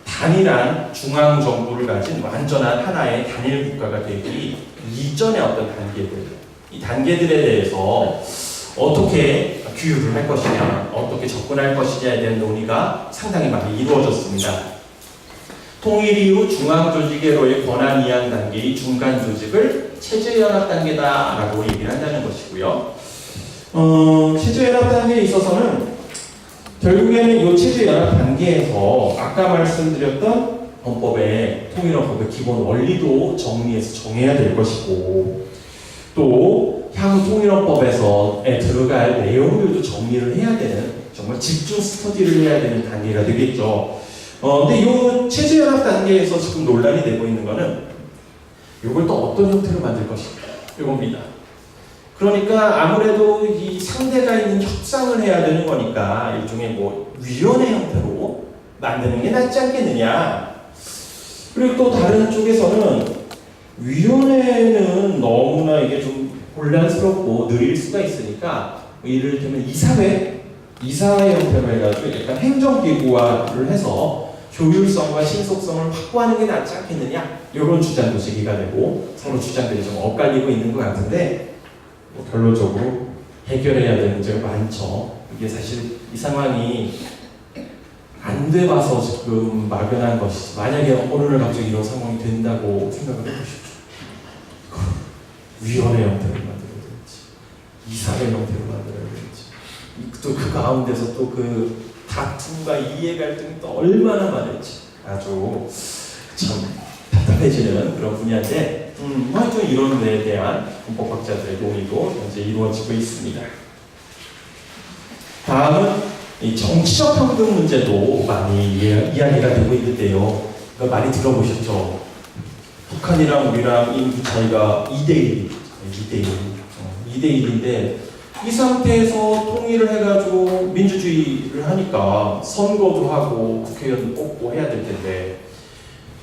단일한 중앙 정부를 가진 완전한 하나의 단일 국가가 되기 이전의 어떤 단계들, 이 단계들에 대해서 어떻게 규율을 할 것이냐, 어떻게 접근할 것이냐에 대한 논의가 상당히 많이 이루어졌습니다. 통일 이후 중앙 조직으로의 권한 이양 단계의 중간 조직을 체제 연합 단계다라고 얘기를 한다는 것이고요. 체제 연합 단계에 있어서는 결국에는 이 체제연합 단계에서 아까 말씀드렸던 헌법의 통일헌법의 기본 원리도 정리해서 정해야 될 것이고 또 향후 통일헌법에서에 들어갈 내용들도 정리를 해야 되는 정말 집중 스터디를 해야 되는 단계가 되겠죠. 근데 이 체제연합 단계에서 지금 논란이 되고 있는 거는 이걸 또 어떤 형태로 만들 것인가 이겁니다. 그러니까 아무래도 이 상대가 있는 협상을 해야 되는 거니까 일종의 뭐 위원회 형태로 만드는 게 낫지 않겠느냐. 그리고 또 다른 쪽에서는 위원회는 너무나 이게 좀 혼란스럽고 느릴 수가 있으니까 이를테면 이사회 형태로 해가지고 약간 행정기구화를 해서 효율성과 신속성을 확보하는 게 낫지 않겠느냐 이런 주장도 제기가 되고 서로 주장들이 좀 엇갈리고 있는 것 같은데 뭐 결론적으로 해결해야 될 문제가 많죠. 이게 사실 이 상황이 안 돼봐서 지금 막연한 것이지 만약에 어느 날 갑자기 이런 상황이 된다고 생각을 해보십시오. 위원회 형태로 만들어야지 이사회 형태로 만들어야지 또 그 가운데서 또 그 다툼과 이해 갈등이 또 얼마나 많을지 아주 참 답답해지는 그런 분야인데 하여튼 이런 데에 대한 헌법학자들의 논의도 현재 이루어지고 있습니다. 다음은 이 정치적 평등 문제도 많이 이야기가 되고 있는데요. 많이 들어보셨죠? 북한이랑 우리랑 인구 차이가 2대1, 2대1인데 이 상태에서 통일을 해가지고 민주주의를 하니까 선거도 하고 국회의원도 뽑고 해야 될 텐데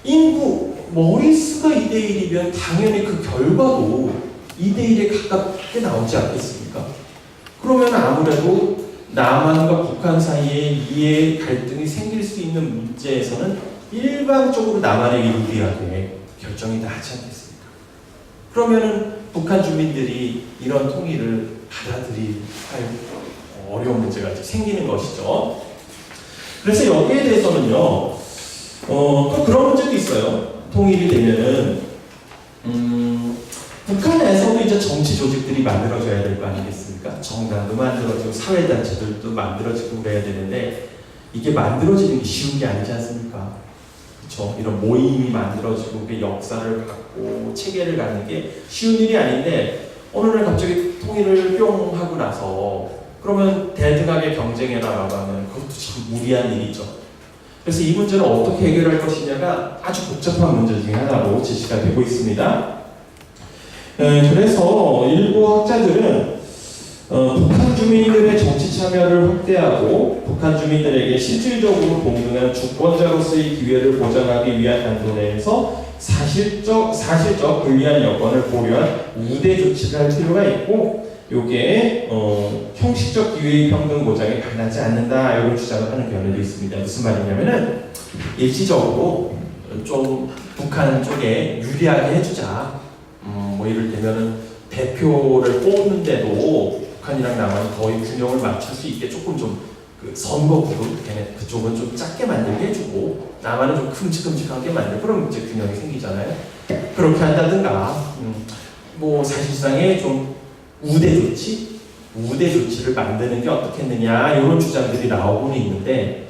인구 머릿수가 2대1이면 당연히 그 결과도 2대1에 가깝게 나오지 않겠습니까? 그러면 아무래도 남한과 북한 사이에 이해 갈등이 생길 수 있는 문제에서는 일반적으로 남한에게 유리하게 결정이 나지 않겠습니까? 그러면은 북한 주민들이 이런 통일을 받아들일 어려운 문제가 생기는 것이죠. 그래서 여기에 대해서는요, 또 그런 문제도 있어요. 통일이 되면은, 북한에서도 이제 정치 조직들이 만들어져야 될 거 아니겠습니까? 정당도 만들어지고, 사회단체들도 만들어지고 그래야 되는데, 이게 만들어지는 게 쉬운 게 아니지 않습니까? 그렇죠? 이런 모임이 만들어지고, 그 역사를 갖고, 체계를 갖는 게 쉬운 일이 아닌데, 어느 날 갑자기 통일을 뿅 하고 나서 그러면 대등하게 경쟁에 나가면 그것도 참 무리한 일이죠. 그래서 이 문제를 어떻게 해결할 것이냐가 아주 복잡한 문제 중에 하나로 제시가 되고 있습니다. 그래서 일부 학자들은 북한 주민들의 정치 참여를 확대하고 북한 주민들에게 실질적으로 동등한 주권자로서의 기회를 보장하기 위한 한도 내에서 사실적 불리한 여건을 고려한 우대 조치를 할 필요가 있고 이게 형식적 기회의 평등 보장에 반하지 않는다 이런 주장을 하는 견해도 있습니다. 무슨 말이냐면은 일시적으로 좀 북한 쪽에 유리하게 해주자. 뭐 이를테면은 대표를 뽑는데도 북한이랑 남한이 거의 균형을 맞출 수 있게 조금 좀 그 선거구도 그쪽은 좀 작게 만들게 해주고 남한은 좀 큼직큼직하게 만들고 그럼 이제 균형이 생기잖아요. 그렇게 한다든가 뭐 사실상의 좀 우대 조치를 만드는 게 어떻겠느냐 이런 주장들이 나오고는 있는데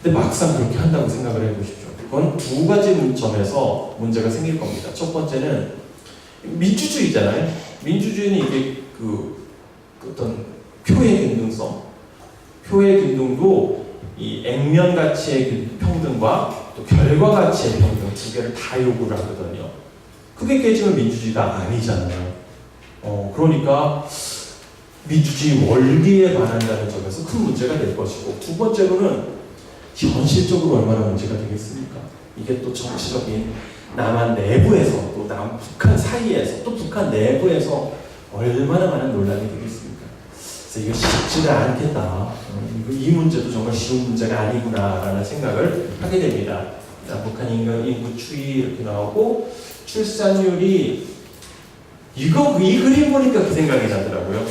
근데 막상 그렇게 한다고 생각을 해보십시오. 그건 두 가지 점에서 문제가 생길 겁니다. 첫 번째는 민주주의잖아요. 민주주의는 이게 그 어떤 표의 균등도 이 액면 가치의 평등과 또 결과 가치의 평등 두 개를 다 요구를 하거든요. 그게 깨지면 민주주의가 아니잖아요. 그러니까 민주주의 원리에 반한다는 점에서 큰 문제가 될 것이고 두 번째로는 현실적으로 얼마나 문제가 되겠습니까? 이게 또 정치적인 남한 내부에서 또 북한 사이에서 또 북한 내부에서 얼마나 많은 논란이 되겠습니까? 그래서 이거 쉽지가 않겠다. 이 문제도 정말 쉬운 문제가 아니구나라는 생각을 하게 됩니다. 북한 인구 추이 이렇게 나오고 출산율이 이 그림 보니까 그 생각이 나더라고요.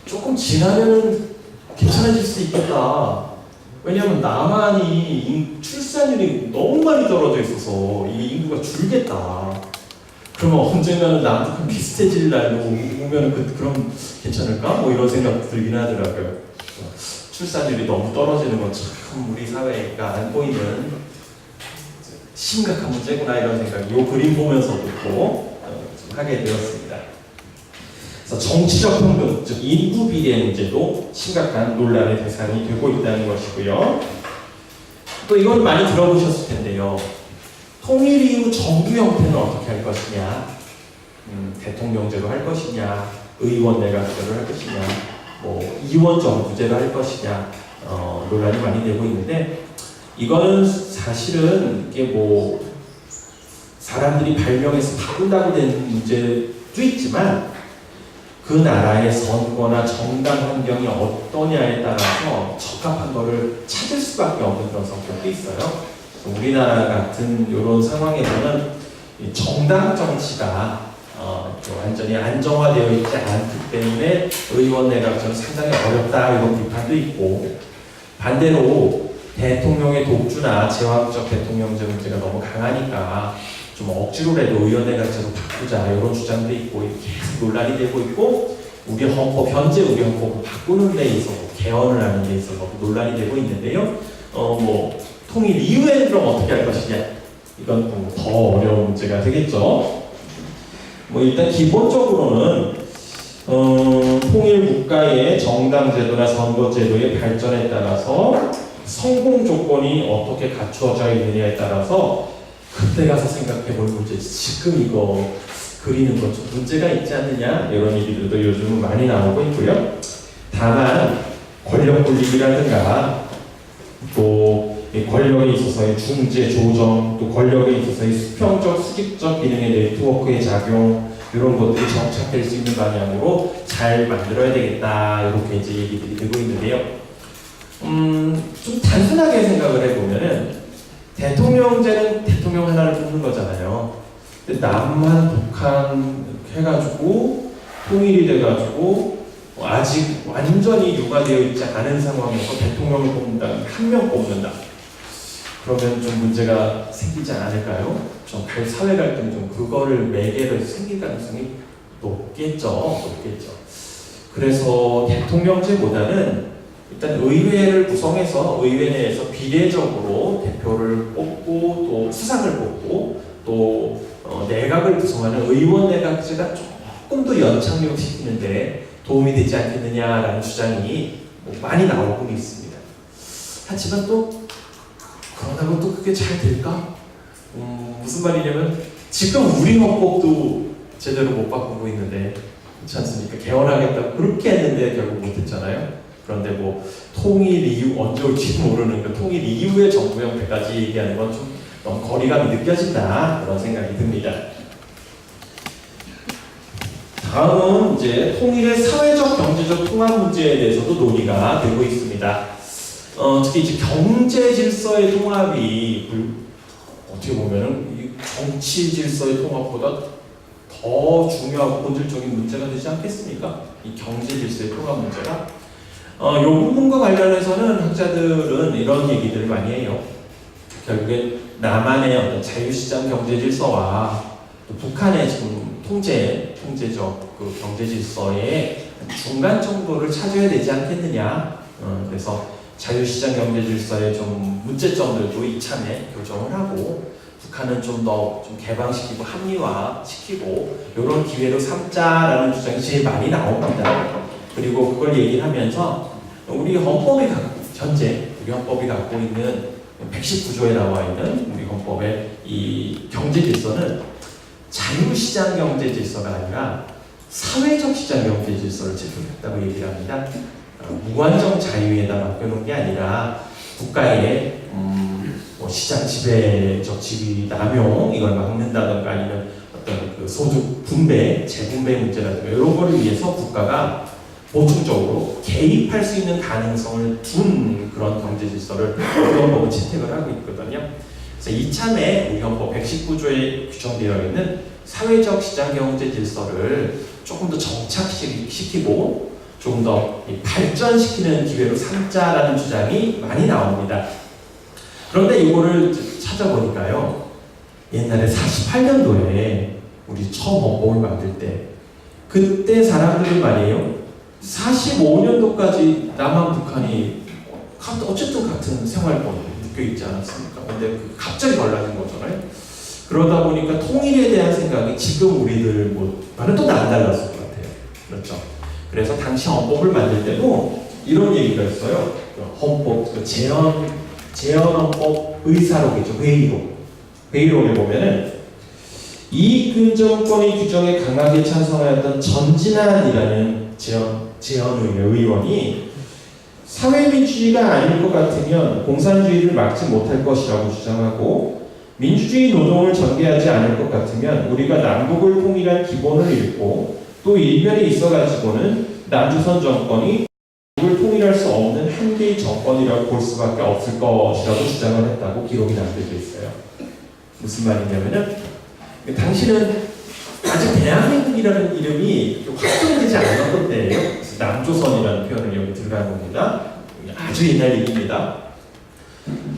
조금 지나면 괜찮아질 수 있겠다. 왜냐하면 남한이 출산율이 너무 많이 떨어져 있어서 이 인구가 줄겠다. 그러면 언젠가는 남북한 비슷해질 날도 오면 그럼 괜찮을까? 뭐 이런 생각 들긴 하더라고요. 출산율이 너무 떨어지는 건 참 우리 사회가 안고 있는 심각한 문제구나 이런 생각이 이 그림 보면서도 좀 하게 되었습니다. 그래서 정치적 평등, 즉 인구 비례 문제도 심각한 논란의 대상이 되고 있다는 것이고요. 또 이건 많이 들어보셨을 텐데요. 통일 이후 정부 형태는 어떻게 할 것이냐, 대통령제로 할 것이냐, 의원 내각제로 할 것이냐, 뭐 이원 정부제로 할 것이냐 논란이 많이 되고 있는데 이거는 사실은 이게 뭐 사람들이 발명해서 바꾼다고 된 문제도 있지만 그 나라의 선거나 정당 환경이 어떠냐에 따라서 적합한 거를 찾을 수밖에 없는 그런 성격도 있어요. 우리나라 같은 이런 상황에서는 정당 정치가 완전히 안정화되어 있지 않기 때문에 의원 내각제는 상당히 어렵다 이런 비판도 있고, 반대로 대통령의 독주나 제왕적 대통령제 문제가 너무 강하니까 좀 억지로라도 의원 내각제로 바꾸자 이런 주장도 있고 계속 논란이 되고 있고, 우리 헌법 현재 우리 헌법을 바꾸는 데 있어서 개헌을 하는 데 있어서 논란이 되고 있는데요. 뭐 통일 이후에는 그럼 어떻게 할 것이냐, 이건 더 어려운 문제가 되겠죠. 뭐 일단 기본적으로는 통일 국가의 정당 제도나 선거 제도의 발전에 따라서 성공 조건이 어떻게 갖추어져 있느냐에 따라서 그때 가서 생각해 볼 문제지, 지금 이거 그리는 것 좀 문제가 있지 않느냐 이런 얘기들도 요즘은 많이 나오고 있고요. 다만 권력 분립이라든가 또 권력에 있어서의 중재 조정, 또 권력에 있어서의 수평적 수직적 기능의 네트워크의 작용, 이런 것들이 정착될 수 있는 방향으로 잘 만들어야 되겠다 이렇게 이제 얘기들이 되고 있는데요. 좀 단순하게 생각을 해보면은 대통령제는 대통령 하나를 뽑는 거잖아요. 근데 남한, 북한 해가지고 통일이 돼가지고 아직 완전히 융화되어 있지 않은 상황에서 대통령을 뽑는다, 한 명 뽑는다. 그러면 좀 문제가 생기지 않을까요? 좀 사회 갈등 좀 그거를 매개로 생길 가능성이 높겠죠. 그래서 대통령제보다는 일단 의회를 구성해서 의회 내에서 비례적으로 대표를 뽑고 또 수상을 뽑고 또 내각을 구성하는 의원 내각제가 조금 더 연착륙 시키는데 도움이 되지 않겠느냐라는 주장이 많이 나오고 있습니다. 하지만 또 그러다고 또 그게 잘 될까? 무슨 말이냐면 지금 우리 헌법도 제대로 못 바꾸고 있는데 그렇지 않습니까? 개헌하겠다고 그렇게 했는데 결국 못했잖아요. 그런데 뭐 통일 이후 언제 올지 모르는 그 통일 이후의 정부 형태까지 얘기하는 건 좀 너무 거리감이 느껴진다 그런 생각이 듭니다. 다음은 이제 통일의 사회적 경제적 통합 문제에 대해서도 논의가 되고 있습니다. 특히 이제 경제 질서의 통합이 어떻게 보면은 이 정치 질서의 통합보다 더 중요하고 본질적인 문제가 되지 않겠습니까? 이 경제 질서의 통합 문제가. 이 부분과 관련해서는 학자들은 이런 얘기들을 많이 해요. 결국에 남한의 어떤 자유시장 경제 질서와 또 북한의 지금 통제적 그 경제 질서의 중간 정도를 찾아야 되지 않겠느냐. 그래서 자유시장 경제 질서의 좀 문제점들도 이참에 교정을 하고 북한은 좀 더 좀 개방시키고 합리화시키고 이런 기회로 삼자라는 주장이 제일 많이 나옵니다. 그리고 그걸 얘기를 하면서 우리 헌법이 현재 우리 헌법이 갖고 있는 119조에 나와 있는 우리 헌법의 이 경제 질서는 자유시장 경제 질서가 아니라 사회적 시장 경제 질서를 제정했다고 얘기를 합니다. 무한정 자유에다 맡겨놓은 게 아니라 국가의 뭐 시장 지배적 지위 남용 이걸 막는다던가 아니면 어떤 그 소득 분배, 재분배 문제라든가 이런 거를 위해서 국가가 보충적으로 개입할 수 있는 가능성을 둔 그런 경제 질서를 우리 헌법은 채택을 하고 있거든요. 그래서 이참에 우리 헌법 119조에 규정되어 있는 사회적 시장 경제 질서를 조금 더 정착시키고 좀 더 발전시키는 기회로 삼자라는 주장이 많이 나옵니다. 그런데 이거를 찾아보니까요, 옛날에 48년도에 우리 처음 헌법을 만들 때 그때 사람들은 말이에요, 45년도까지 남한 북한이 어쨌든 같은 생활권 묶여 있지 않았습니까? 근데 갑자기 달라진 거잖아요. 그러다 보니까 통일에 대한 생각이 지금 우리들 뭐와는 또 달랐을 것 같아요. 그렇죠. 그래서 당시 헌법을 만들 때도 이런 얘기가 있어요. 헌법 제헌헌법 의사록이죠. 회의록에 보면은 이익근정권의 규정에 강하게 찬성하였던 전진환이라는 제헌의회 의원이 사회민주주의가 아닐 것 같으면 공산주의를 막지 못할 것이라고 주장하고 민주주의 노동을 전개하지 않을 것 같으면 우리가 남북을 통일한 기본을 잃고 또 일면에 있어가지고는 남조선 정권이 남북을 통일할 수 없는 한계의 정권이라고 볼 수밖에 없을 것이라고 주장을 했다고 기록이 남겨져 있어요. 무슨 말이냐면은 당시는 아직 대한민국이라는 이름이 확정되지 않았던 때예요. 그래서 남조선이라는 표현을 여기 들어간 겁니다. 아주 옛날 얘기입니다.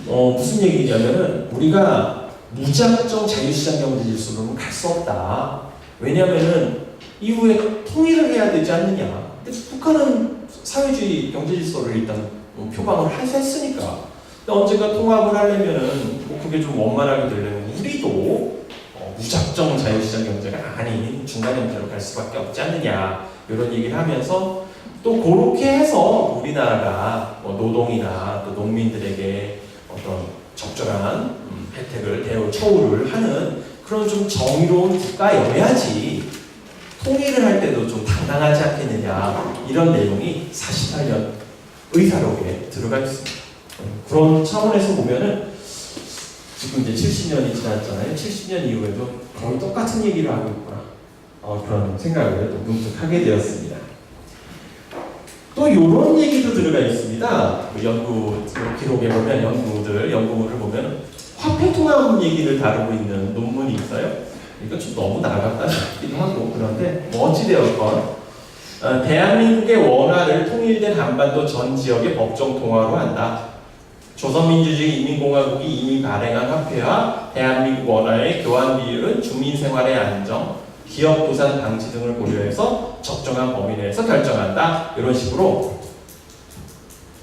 무슨 얘기냐면은 우리가 무작정 자유시장 경제 질서로는 갈 수 없다. 왜냐면은 이후에 통일을 해야 되지 않느냐. 근데 북한은 사회주의 경제 질서를 일단 표방을 했으니까. 근데 언젠가 통합을 하려면은 그게 좀 원만하게 되려면 우리도 무작정 자유시장 경제가 아닌 중간 형태로 갈 수밖에 없지 않느냐. 이런 얘기를 하면서 또 그렇게 해서 우리나라가 노동이나 또 농민들에게 어떤 적절한 혜택을 처우를 하는 그런 좀 정의로운 국가여야지 통일을 할 때도 좀 당당하지 않겠느냐 이런 내용이 48년 의사록에 들어가 있습니다. 그런 차원에서 보면은 지금 이제 70년이 지났잖아요. 70년 이후에도 거의 똑같은 얘기를 하고 있구나. 그런 생각을 또 문득 하게 되었습니다. 또 이런 얘기도 들어가 있습니다. 연구 기록에 보면 연구물을 보면 화폐 통합 얘기를 다루고 있는 논문이 있어요. 이거 좀 너무 나갔다 싶기도 하고 그런데 어찌되었건 대한민국의 원화를 통일된 한반도 전 지역의 법정 통화로 한다. 조선민주주의 인민공화국이 이미 발행한 화폐와 대한민국 원화의 교환 비율은 주민 생활의 안정, 기업 도산 방지 등을 고려해서 적정한 범위 내에서 결정한다. 이런 식으로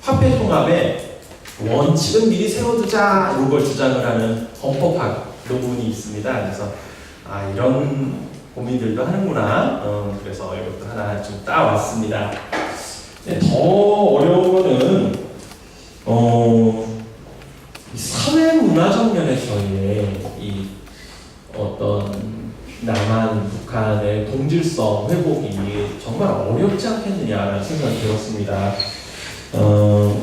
화폐 통합의 원칙은 미리 세워두자 이런 걸 주장을 하는 헌법학 논문이 있습니다. 그래서 이런 고민들도 하는구나. 그래서 이것도 하나 좀 따왔습니다. 더 어려운 거는 사회문화적 면에서의 이 어떤 남한, 북한의 동질성 회복이 정말 어렵지 않겠느냐라는 생각이 들었습니다.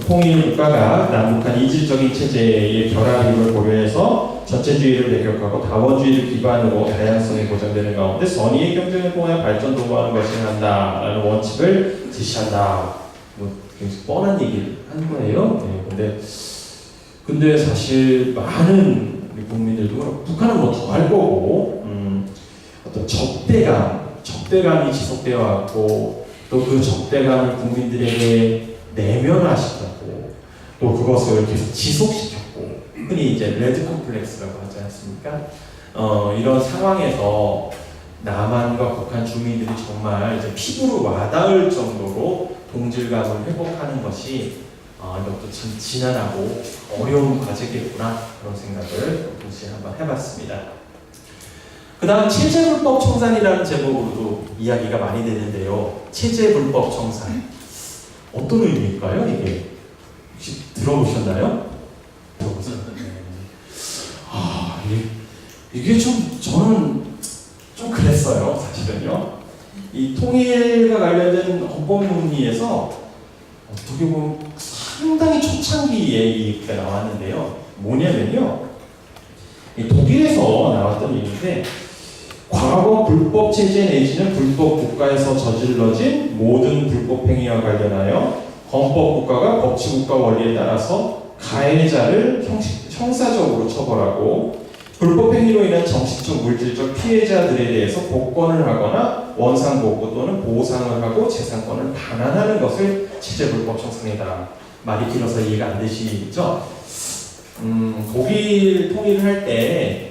통일 국가가 남북한 이질적인 체제의 결합임을 고려해서 전체주의를 배격하고 다원주의를 기반으로 다양성이 보장되는 가운데 선의의 경쟁을 통해 발전 도모하는 것을 한다라는 원칙을 제시한다. 굉장히 뻔한 얘기를 한 거예요. 네, 근데 사실 많은 우리 국민들도 그렇고 북한은 뭐 더 할 거고 어떤 적대감이 지속되어 왔고 또 그 적대감을 국민들에게 내면화시켰고 또 그것을 계속 지속시켰고 흔히 이제 레드 컴플렉스라고 하지 않습니까? 이런 상황에서 남한과 북한 주민들이 정말 이제 피부로 와닿을 정도로 동질감을 회복하는 것이 이것도 참 지난하고 어려운 과제겠구나 그런 생각을 동시에 한번 해봤습니다. 그 다음 체제불법 청산이라는 제목으로도 이야기가 많이 되는데요. 체제불법 청산 어떤 의미일까요? 이게 혹시 들어보셨나요? 이게 좀 저는 좀 그랬어요. 사실은요. 이 통일과 관련된 헌법 논의에서 어떻게 보면 상당히 초창기에 이 얘기가 나왔는데요. 뭐냐면요. 이 독일에서 나왔던 얘기인데 과거 불법 체제 내지는 불법 국가에서 저질러진 모든 불법 행위와 관련하여 헌법 국가가 법치 국가 원리에 따라서 가해자를 형사적으로 처벌하고 불법 행위로 인한 정신적 물질적 피해자들에 대해서 복권을 하거나 원상복구 또는 보상을 하고 재산권을 반환하는 것을 체제불법 청산이다. 말이 길어서 이해가 안 되시죠? 독일 통일을 할 때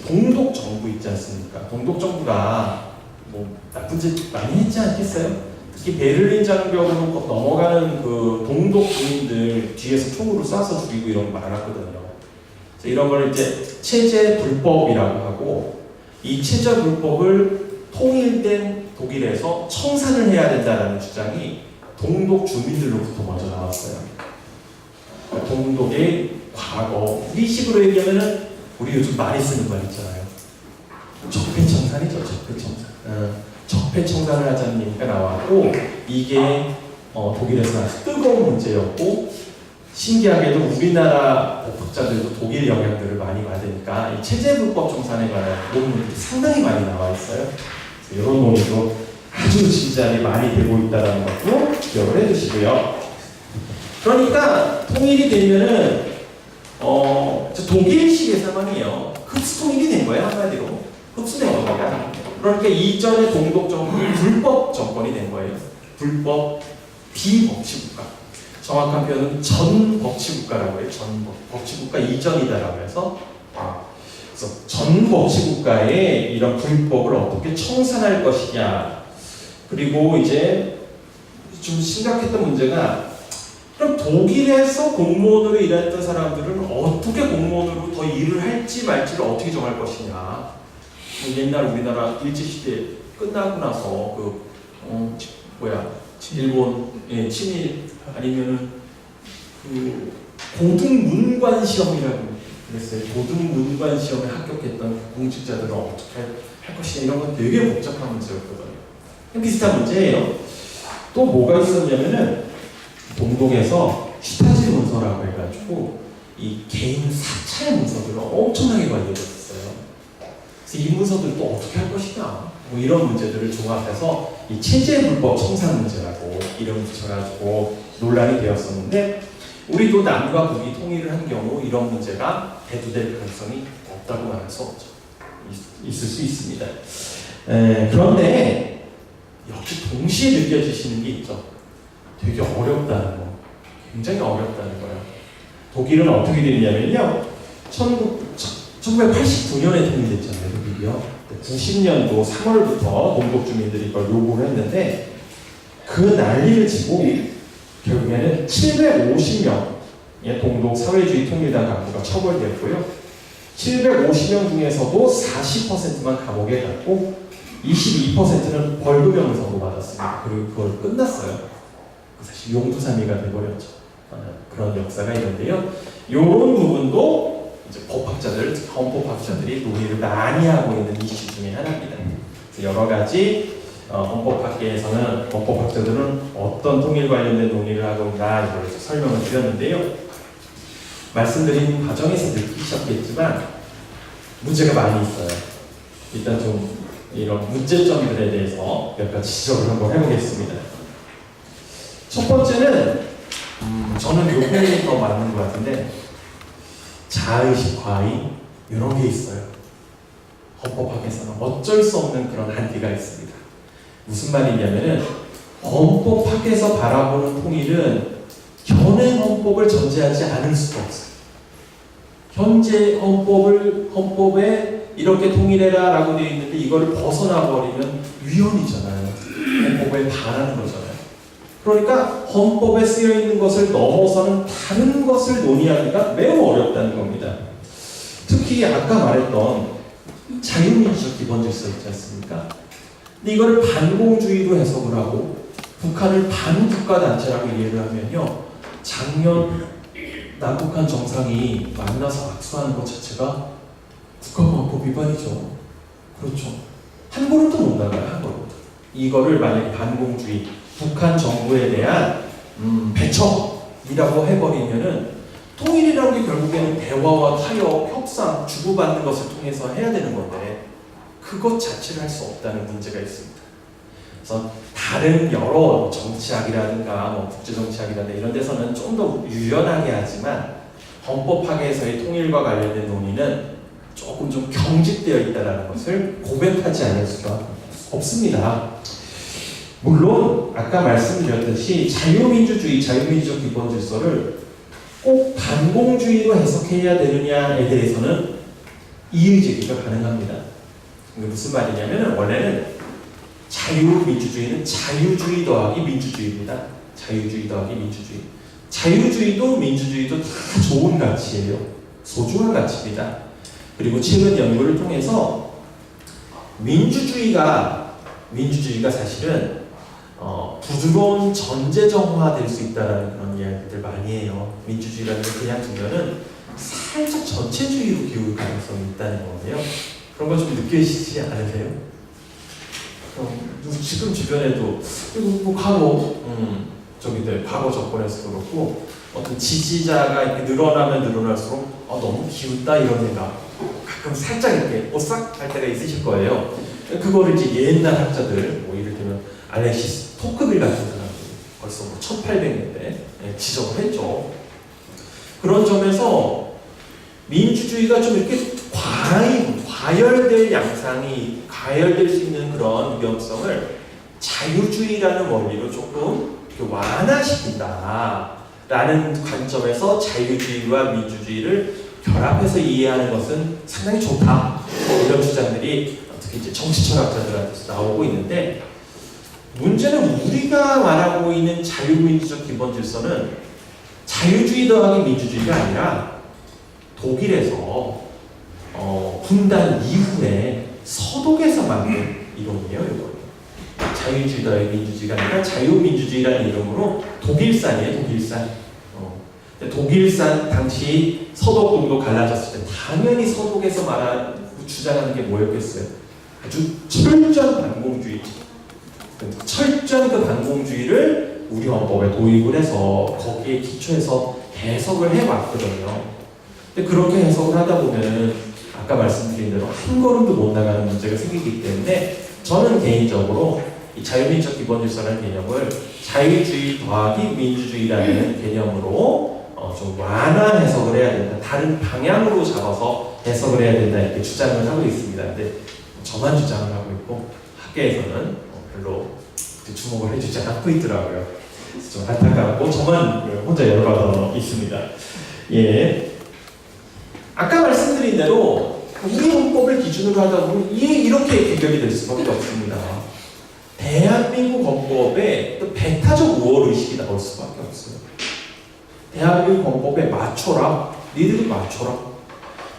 동독 정부 있지 않습니까? 동독 정부가 뭐 나쁜 짓 많이 했지 않겠어요? 특히 베를린 장벽으로 넘어가는 그 동독 주민들 뒤에서 총으로 쏴서 죽이고 이런 거 많았거든요. 그래서 이런 걸 이제 체제 불법이라고 하고, 이 체제 불법을 통일된 독일에서 청산을 해야 된다는 주장이 동독 주민들로부터 먼저 나왔어요. 그러니까 동독의 과거, 우리식으로 얘기하면은 우리 요즘 많이 쓰는 말 있잖아요. 적폐청산이죠, 적폐청산. 적폐청산을 하자는 얘기가 나왔고, 이게 독일에서 아주 뜨거운 문제였고, 신기하게도 우리나라 법학자들도 독일 영향들을 많이 받으니까 이 체제불법 청산에 관한 논문들이 상당히 많이 나와 있어요. 이런 논의도 아주 진지하게 많이 되고 있다는 것도 기억을 해주시고요. 그러니까 통일이 되면은 독일식의 상황이에요. 흡수통일이 된 거예요. 한마디로 흡수된 겁니다. 그러니까 이전의 동독 정권이 불법 정권이 된 거예요. 불법 비법치국가. 정확한 표현은 전법치국가라고 해요. 법치국가 이전이다라고 해서, 그래서 전법치국가의 이런 불법을 어떻게 청산할 것이냐. 그리고 이제 좀 심각했던 문제가, 그럼 독일에서 공무원으로 일했던 사람들은 어떻게 공무원으로 더 일을 할지 말지를 어떻게 정할 것이냐. 옛날 우리나라 일제시대 끝나고 나서 일본 친일 아니면은 그 고등문관 시험이라고 그랬어요. 고등문관 시험에 합격했던 공직자들은 어떻게 할 것이냐, 이런 건 되게 복잡한 문제였거든요. 비슷한 문제예요. 또 뭐가 있었냐면은 동독에서 슈타지 문서라고 해가지고 이 개인 사찰 문서들을 엄청나게 관리해줬어요. 그래서 이 문서들을 또 어떻게 할 것이냐, 뭐 이런 문제들을 종합해서 이 체제불법 청산 문제라고 이름 붙여가지고 논란이 되었었는데, 우리도 남과 북이 통일을 한 경우 이런 문제가 대두될 가능성이 없다고 말할 수 없죠. 있을 수 있습니다. 그런데 역시 동시에 느껴지시는 게 있죠. 되게 어렵다는 거. 굉장히 어렵다는 거예요. 독일은 어떻게 됐냐면요. 1989년에 통일됐잖아요. 독일이요. 90년도 3월부터 동독 주민들이 이걸 요구를 했는데, 그 난리를 치고 결국에는 750명의 동독 사회주의 통일당 간부가 처벌되었고요. 750명 중에서도 40%만 감옥에 갔고 22%는 벌금형을 선고받았습니다. 그리고 그걸 끝났어요. 사실 용두사미가 돼버렸죠. 그런 역사가 있는데요. 이런 부분도 이제 법학자들, 헌법학자들이 논의를 많이 하고 있는 이슈 중에 하나입니다. 여러 가지 헌법학계에서는, 헌법학자들은 어떤 통일 관련된 논의를 하고 있나 이걸 설명을 드렸는데요. 말씀드린 과정에서 느끼셨겠지만 문제가 많이 있어요. 일단 좀 이런 문제점들에 대해서 몇 가지 지적을 한번 해보겠습니다. 첫 번째는 저는 요 표현이 더 맞는 것 같은데, 자의식, 과의 이런 게 있어요. 헌법학에서는 어쩔 수 없는 그런 한계가 있습니다. 무슨 말이냐면은, 헌법학에서 바라보는 통일은 현행 헌법을 전제하지 않을 수가 없어요. 현재 헌법에 이렇게 통일해라 라고 되어 있는데 이거를 벗어나 버리면 위헌이잖아요. 헌법에 반하는 거잖아요. 그러니까 헌법에 쓰여 있는 것을 넘어서는 다른 것을 논의하기가 매우 어렵다는 겁니다. 특히 아까 말했던 자유민주적 기본질서 있지 않습니까? 근데 이거를 반공주의로 해석을 하고 북한을 반국가단체라고 이해를 하면요, 작년 남북한 정상이 만나서 악수하는 것 자체가 국가보안법 위반이죠. 그렇죠. 한 걸음도 못 나가요. 한 걸음도. 이거를 만약에 반공주의, 북한 정부에 대한 배척이라고 해버리면은, 통일이라는 게 결국에는 대화와 타협, 협상, 주고받는 것을 통해서 해야 되는 건데 그것 자체를 할 수 없다는 문제가 있습니다. 그래서 다른 여러 정치학이라든가 국제정치학이라든가 이런 데서는 좀 더 유연하게 하지만 헌법학에서의 통일과 관련된 논의는 조금 좀 경직되어 있다는 것을 고백하지 않을 수가 없습니다. 물론 아까 말씀드렸듯이 자유민주주의, 자유민주적 기본질서를 꼭 반공주의로 해석해야 되느냐에 대해서는 이의제기가 가능합니다. 이게 무슨 말이냐면, 원래는 자유민주주의는 자유주의 더하기 민주주의입니다. 자유주의 더하기 민주주의. 자유주의도 민주주의도 다 좋은 가치예요. 소중한 가치입니다. 그리고 최근 연구를 통해서 민주주의가 사실은 부드러운 전제정화될 수 있다는 그런 이야기들 많이 해요. 민주주의라는 걸 그냥 두면은 살짝 전체주의로 기울 가능성이 있다는 건데요. 그런 거 좀 느끼시지 않으세요? 지금 주변에도 뭐 과거 정권에서도 그렇고 어떤 지지자가 이렇게 늘어나면 늘어날수록 너무 기웃다 이런 생각 가끔 살짝 이렇게 오싹 할 때가 있으실 거예요. 그거를 이제 옛날 학자들 뭐 이를테면 알렉시스 토크빌 같은 사람들이 벌써 1800년대 지적을 했죠. 그런 점에서 민주주의가 좀 이렇게 과열될 양상이 과열될 수 있는 그런 위험성을 자유주의라는 원리로 조금 완화시킨다라는 관점에서 자유주의와 민주주의를 결합해서 이해하는 것은 상당히 좋다. 이런 주장들이 특히 이제 정치철학자들한테서 나오고 있는데 문제는 우리가 말하고 있는 자유민주적 기본 질서는 자유주의 더하기 민주주의가 아니라 독일에서 분단 이후에 서독에서 만든 이론이에요. 이거. 자유주의 더하기 민주주의가 아니라 자유민주주의라는 이름으로 독일산이에요. 독일산. 독일산 당시 서독동도 갈라졌을 때 당연히 서독에서 주장하는 게 뭐였겠어요? 아주 철저한 반공주의. 철저한 그 반공주의를 우리 헌법에 도입을 해서 거기에 기초해서 해석을 해왔거든요. 근데 그렇게 해석을 하다 보면 아까 말씀드린 대로 한 걸음도 못 나가는 문제가 생기기 때문에 저는 개인적으로 이 자유민주적 기본질서라는 개념을 자유주의 더하기 민주주의라는 개념으로 좀 완화한 해석을 해야 된다. 다른 방향으로 잡아서 해석을 해야 된다. 이렇게 주장을 하고 있습니다. 근데 저만 주장을 하고 있고 학계에서는 별로 주목을 해주지 않고 있더라고요. 그래서 좀 안타깝고 저만 혼자 열받아 있습니다. 예. 아까 말씀드린 대로 우리 헌법을 기준으로 하다 보면 이렇게 비교이 될 수밖에 없습니다. 대한민국 헌법에 또 배타적 우월 의식이 나올 수밖에 없어요. 대한민국 헌법에 맞춰라. 니들이 맞춰라.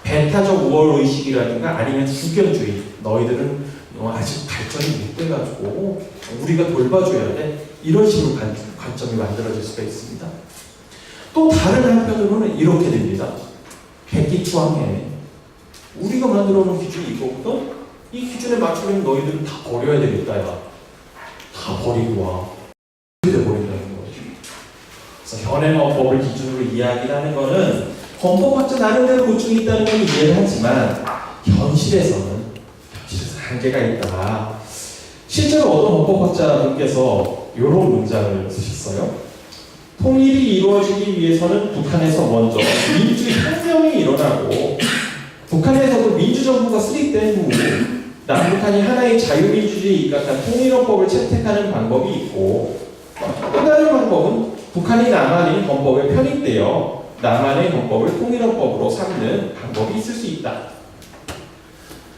배타적 우월 의식이라든가 아니면 주견주의. 너희들은 아직 발전이 못 돼가지고 우리가 돌봐줘야 돼. 이런 식으로 관점이 만들어질 수가 있습니다. 또 다른 한편으로는 이렇게 됩니다. 백기투항해. 우리가 만들어 놓은 기준이 이거거든? 이 기준에 맞추려면 너희들은 다 버려야 되겠다. 야. 다 버리고 와. 이렇게 버린다는 거죠. 그래서 현행 헌법을 기준으로 이야기하는 거는 헌법학자 나름대로 고충이 있다는 건 이해를 하지만 현실에서는 한계가 있다. 실제로 어떤 헌법학자분께서 이런 문장을 쓰셨어요. 통일이 이루어지기 위해서는 북한에서 먼저 민주혁명이 일어나고 북한에서도 민주정부가 수립된 후 남북한이 하나의 자유민주주의에 입각한 통일헌법을 채택하는 방법이 있고 또 다른 방법은 북한이 남한의 헌법에 편입되어 남한의 헌법을 통일헌법으로 삼는 방법이 있을 수 있다.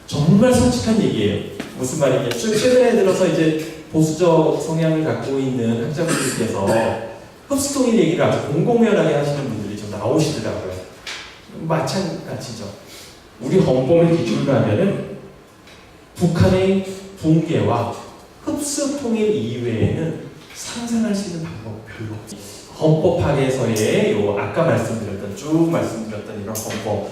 정말 솔직한 얘기예요. 무슨 말이냐? 최근에 들어서 이제 보수적 성향을 갖고 있는 학자분들께서 흡수통일 얘기를 아주 공공연하게 하시는 분들이 좀 나오시더라고요. 마찬가지죠. 우리 헌법을 기준으로 하면은 북한의 붕괴와 흡수통일 이외에는 상상할 수 있는 방법 별로 없어요. 헌법학에서의 아까 말씀드렸던 이런 헌법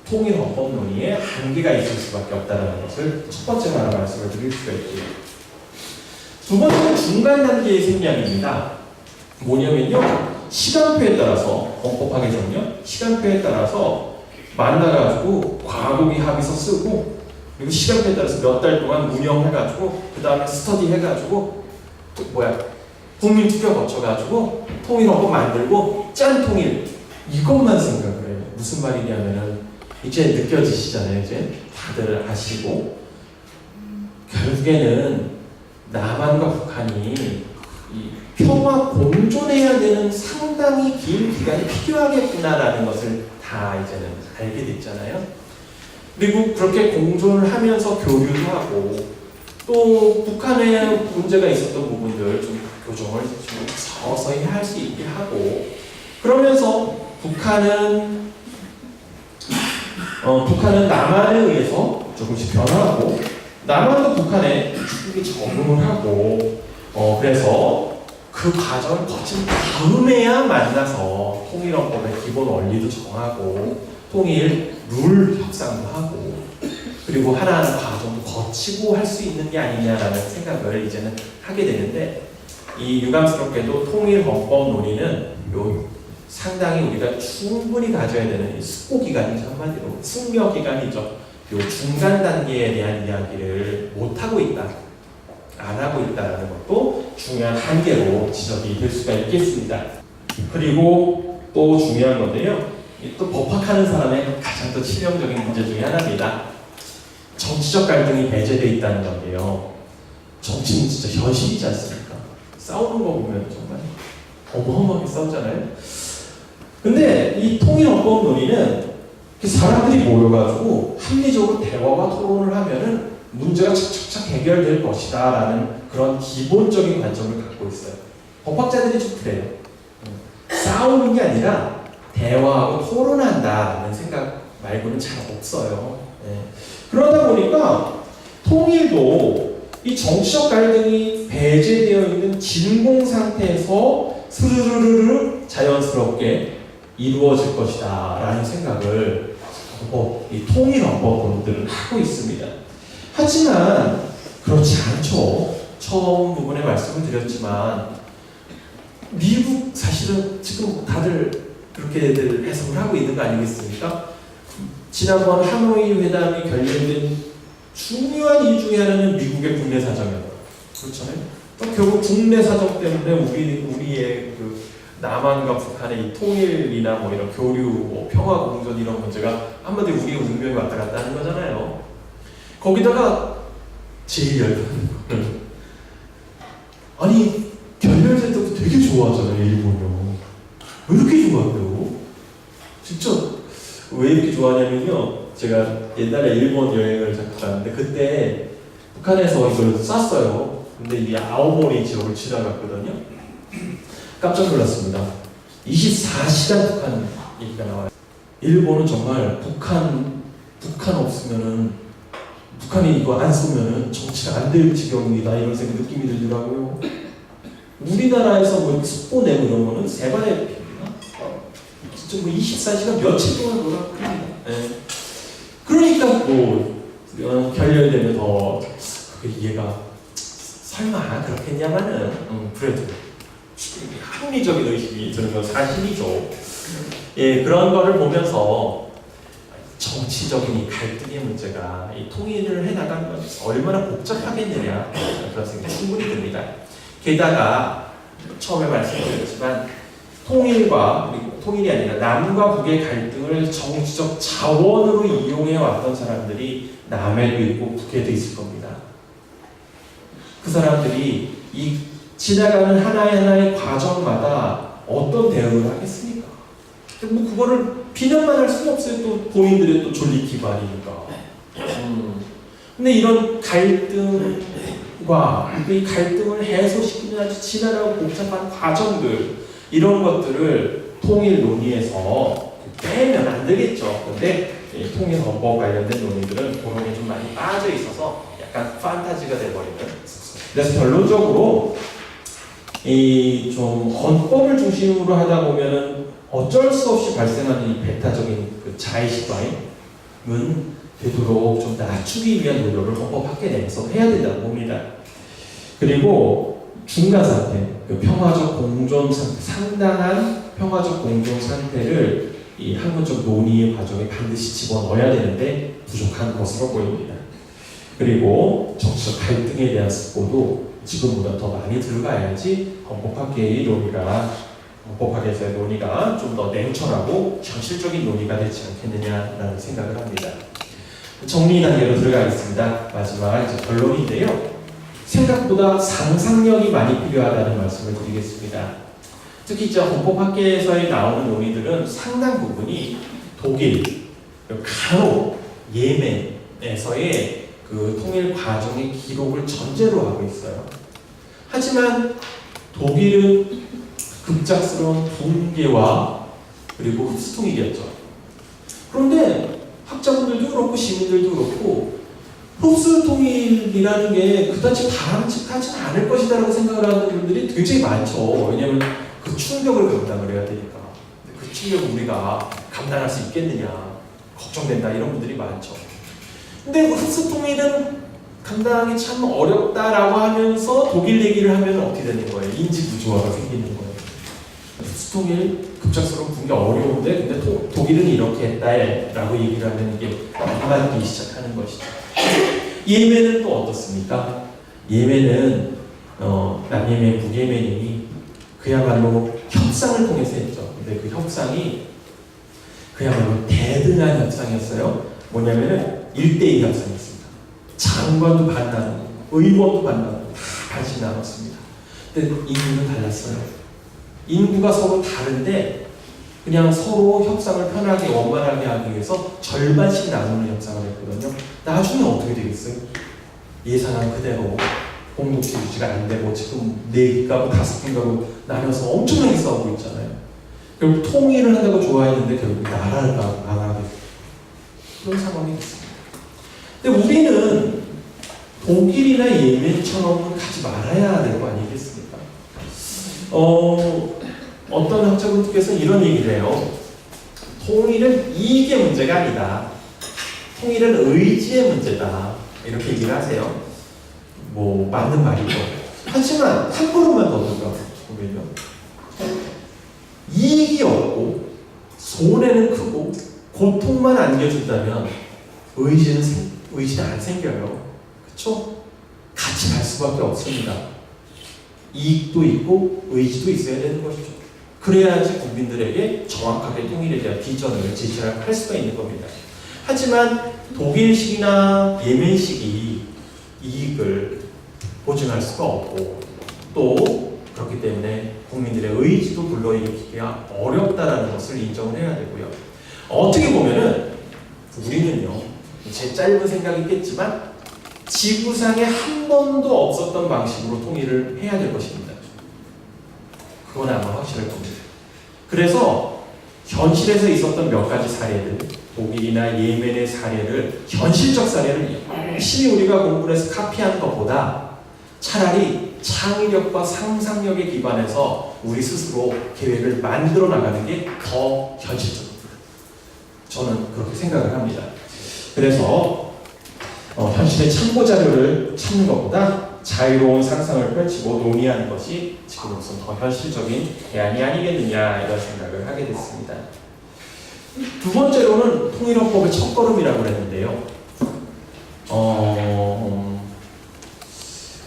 통일 헌법 논의에 한계가 있을 수밖에 없다는 것을 첫 번째로 하나 말씀을 드릴 수가 있고요. 두 번째는 중간 단계의 생략입니다. 뭐냐면요, 시간표에 따라서 헌법학에서는요, 시간표에 따라서 만나가지고 과거기 합의서 쓰고 그리고 시간표에 따라서 몇 달 동안 운영해가지고 그 다음에 스터디 해가지고 국민투표 거쳐가지고 통일헌법 만들고 짠 통일 이것만 생각을 해요. 무슨 말이냐면은 이제 느껴지시잖아요. 이제 다들 아시고 결국에는 남한과 북한이 이 평화 공존해야 되는 상당히 긴 기간이 필요하겠구나라는 것을 다 이제는 알게 됐잖아요. 그리고 그렇게 공존을 하면서 교류도 하고 또 북한에 문제가 있었던 부분들 좀 교정을 좀 서서히 할 수 있게 하고 그러면서 북한은 남한에 의해서 조금씩 변화하고 남한도 북한에 충분히 적응을 하고 그래서 그 과정을 거친 다음에야 만나서 통일헌법의 기본 원리도 정하고 통일 룰 협상도 하고 그리고 하나하나 과정도 거치고 할 수 있는 게 아니냐라는 생각을 이제는 하게 되는데 이 유감스럽게도 통일헌법 논의는 상당히 우리가 충분히 가져야 되는 숙고 기간이죠. 한마디로 숙려 기간이죠. 요 중간 단계에 대한 이야기를 못 하고 있다, 안 하고 있다라는 것도 중요한 한계로 지적이 될 수가 있겠습니다. 그리고 또 중요한 건데요. 또 법학하는 사람의 가장 또 치명적인 문제 중에 하나입니다. 정치적 갈등이 배제되어 있다는 건데요. 정치는 진짜 현실이지 않습니까? 싸우는 거 보면 정말 어마어마하게 싸우잖아요. 근데 이 통일헌법 논의는 사람들이 모여가지고 합리적으로 대화와 토론을 하면은 문제가 착착착 해결될 것이다 라는 그런 기본적인 관점을 갖고 있어요. 법학자들이 좀 그래요. 싸우는 게 아니라 대화하고 토론한다라는 생각 말고는 잘 없어요. 네. 그러다 보니까 통일도 이 정치적 갈등이 배제되어 있는 진공 상태에서 스르르르 자연스럽게 이루어질 것이다 라는 생각을 이 통일헌법론들은 하고 있습니다. 하지만 그렇지 않죠. 처음 부분에 말씀을 드렸지만 미국 사실은 지금 다들 그렇게들 해석을 하고 있는 거 아니겠습니까? 지난번 하노이 회담이 결렬된 중요한 이유 중에 하나는 미국의 국내 사정이었다. 그렇잖아요. 또 결국 국내 사정 때문에 우리의 그 남한과 북한의 이 통일이나 뭐 이런 교류, 뭐 평화 공존 이런 문제가 한마디로 우리의 운명이 왔다 갔다 하는 거잖아요. 거기다가 제일 열받는 거는 아니 결렬될 때도 되게 좋아하잖아요. 일본요. 왜 이렇게 좋아해요? 진짜 왜 이렇게 좋아하냐면요. 제가 옛날에 일본 여행을 잠깐 갔는데 그때 북한에서 이걸 쐈어요. 근데 이 아오모리 지역을 지나갔거든요. 깜짝 놀랐습니다. 24시간 북한 얘기가 나와요. 일본은 정말 북한 없으면은 북한이 이거 안 쏘면은 정치가 안 될 지경이다 이런 생각 느낌이 들더라고요. 우리나라에서 뭐 숙보 내고 이런 거는 세 번에 핍니다. 진짜 뭐 24시간 며칠 동안 놀아요. 네. 그러니까 뭐 결렬되면 더 이해가 설마 그렇겠냐마는 그래도 합리적인 의식이 드는 건 사실이죠. 예, 그런 거를 보면서 정치적인 이 갈등의 문제가 이 통일을 해나가는 건 얼마나 복잡하겠느냐 그런 생각이 충분히 듭니다. 게다가 처음에 말씀드렸지만 통일과 그리고 통일이 아니라 남과 북의 갈등을 정치적 자원으로 이용해 왔던 사람들이 남에도 있고 북에도 있을 겁니다. 그 사람들이 이 지나가는 하나의 과정마다 어떤 대응을 하겠습니까? 뭐 그거를 비난만 할 수는 없어요. 또 본인들의 또 존립 기반이니까. 근데 이런 갈등과 이 갈등을 해소시키는 아주 지난하고 복잡한 과정들 이런 것들을 통일 논의에서 빼면 안 되겠죠. 근데 통일 헌법 관련된 논의들은 그런 게 좀 많이 빠져 있어서 약간 판타지가 돼버리는. 그래서 결론적으로 이 좀 헌법을 중심으로 하다 보면은 어쩔 수 없이 발생하는 이 배타적인 그 자의식 과잉은 되도록 좀 낮추기 위한 노력을 헌법학계 내에서 해야 된다고 봅니다. 그리고 중간 상태, 그 평화적 공존 상태, 상당한 평화적 공존 상태를 이 학문적 논의의 과정에 반드시 집어넣어야 되는데 부족한 것으로 보입니다. 그리고 정치적 갈등에 대한 숙고도 지금보다 더 많이 들어가야지 헌법학계의 논의가, 헌법학에서의 논의가 좀 더 냉철하고 현실적인 논의가 되지 않겠느냐라는 생각을 합니다. 정리 단계로 들어가겠습니다. 마지막 이제 결론인데요. 생각보다 상상력이 많이 필요하다는 말씀을 드리겠습니다. 특히 이제 헌법학계에서의 나오는 논의들은 상당 부분이 독일, 간혹 예멘에서의 그 통일 과정의 기록을 전제로 하고 있어요. 하지만 독일은 급작스러운 붕괴와 그리고 흡수통일이었죠. 그런데 학자분들도 그렇고 시민들도 그렇고 흡수통일이라는 게 그다지 바람직하지는 않을 것이다라고 생각을 하는 분들이 굉장히 많죠. 왜냐하면 그 충격을 감당을 해야 되니까. 그 충격을 우리가 감당할 수 있겠느냐 걱정된다 이런 분들이 많죠. 근데 흡수통일은 감당하기 참 어렵다라고 하면서 독일 얘기를 하면 어떻게 되는 거예요? 인지부조화가 생기는 거예요. 흡수통일 급작스러운 붕괴 어려운데 근데 독일은 이렇게 했다라고 얘기를 하면 이게 안 맞기 시작하는 것이죠. 예멘은 또 어떻습니까? 예멘은 남예멘, 북예멘이 그야말로 협상을 통해서 했죠. 근데 그 협상이 그야말로 대등한 협상이었어요. 뭐냐면은 1대2 협상이었습니다. 장관도 반나누고 의원도 반나누고 다 반씩 나눴습니다. 근데 인구는 달랐어요. 인구가 서로 다른데 그냥 서로 협상을 편하게 원만하게 하기 위해서 절반씩 나누는 협상을 했거든요. 나중에 어떻게 되겠어요? 예상한 그대로 공동체 유지가 안 되고 지금 4개가고 5개가로 나눠서 엄청나게 싸우고 있잖아요. 결국 통일을 한다고 좋아했는데 결국 나라를 나가게 그런 상황이 됐습니다. 근데 우리는 독일이나 예멘처럼 가지 말아야 될 거 아니겠습니까? 어떤 학자분께서 이런 얘기를 해요. 통일은 이익의 문제가 아니다. 통일은 의지의 문제다. 이렇게 얘기를 하세요. 뭐 맞는 말이죠. 하지만 한 걸음만 더 들어보면요. 이익이 없고 손해는 크고 고통만 안겨준다면 의지는 안 생겨요. 그렇죠? 같이 갈 수밖에 없습니다. 이익도 있고 의지도 있어야 되는 것이죠. 그래야지 국민들에게 정확하게 통일에 대한 비전을 제시를 할 수가 있는 겁니다. 하지만 독일식이나 예멘식이 이익을 보증할 수가 없고 또 그렇기 때문에 국민들의 의지도 불러일으키기가 어렵다라는 것을 인정을 해야 되고요. 어떻게 보면은 우리는요, 제 짧은 생각이겠지만 지구상에 한 번도 없었던 방식으로 통일을 해야 될 것입니다. 그건 아마 확실할 겁니다. 그래서 현실에서 있었던 몇 가지 사례들, 독일이나 예멘의 사례를, 현실적 사례를 열심히 우리가 공부를 해서 카피하는 것보다 차라리 창의력과 상상력에 기반해서 우리 스스로 계획을 만들어 나가는 게 더 현실적입니다. 저는 그렇게 생각을 합니다. 그래서 현실의 참고 자료를 찾는 것보다 자유로운 상상을 펼치고 논의하는 것이 지금으로선 더 현실적인 대안이 아니겠느냐 이런 생각을 하게 됐습니다. 두 번째로는 통일헌법의 첫걸음이라고 했는데요.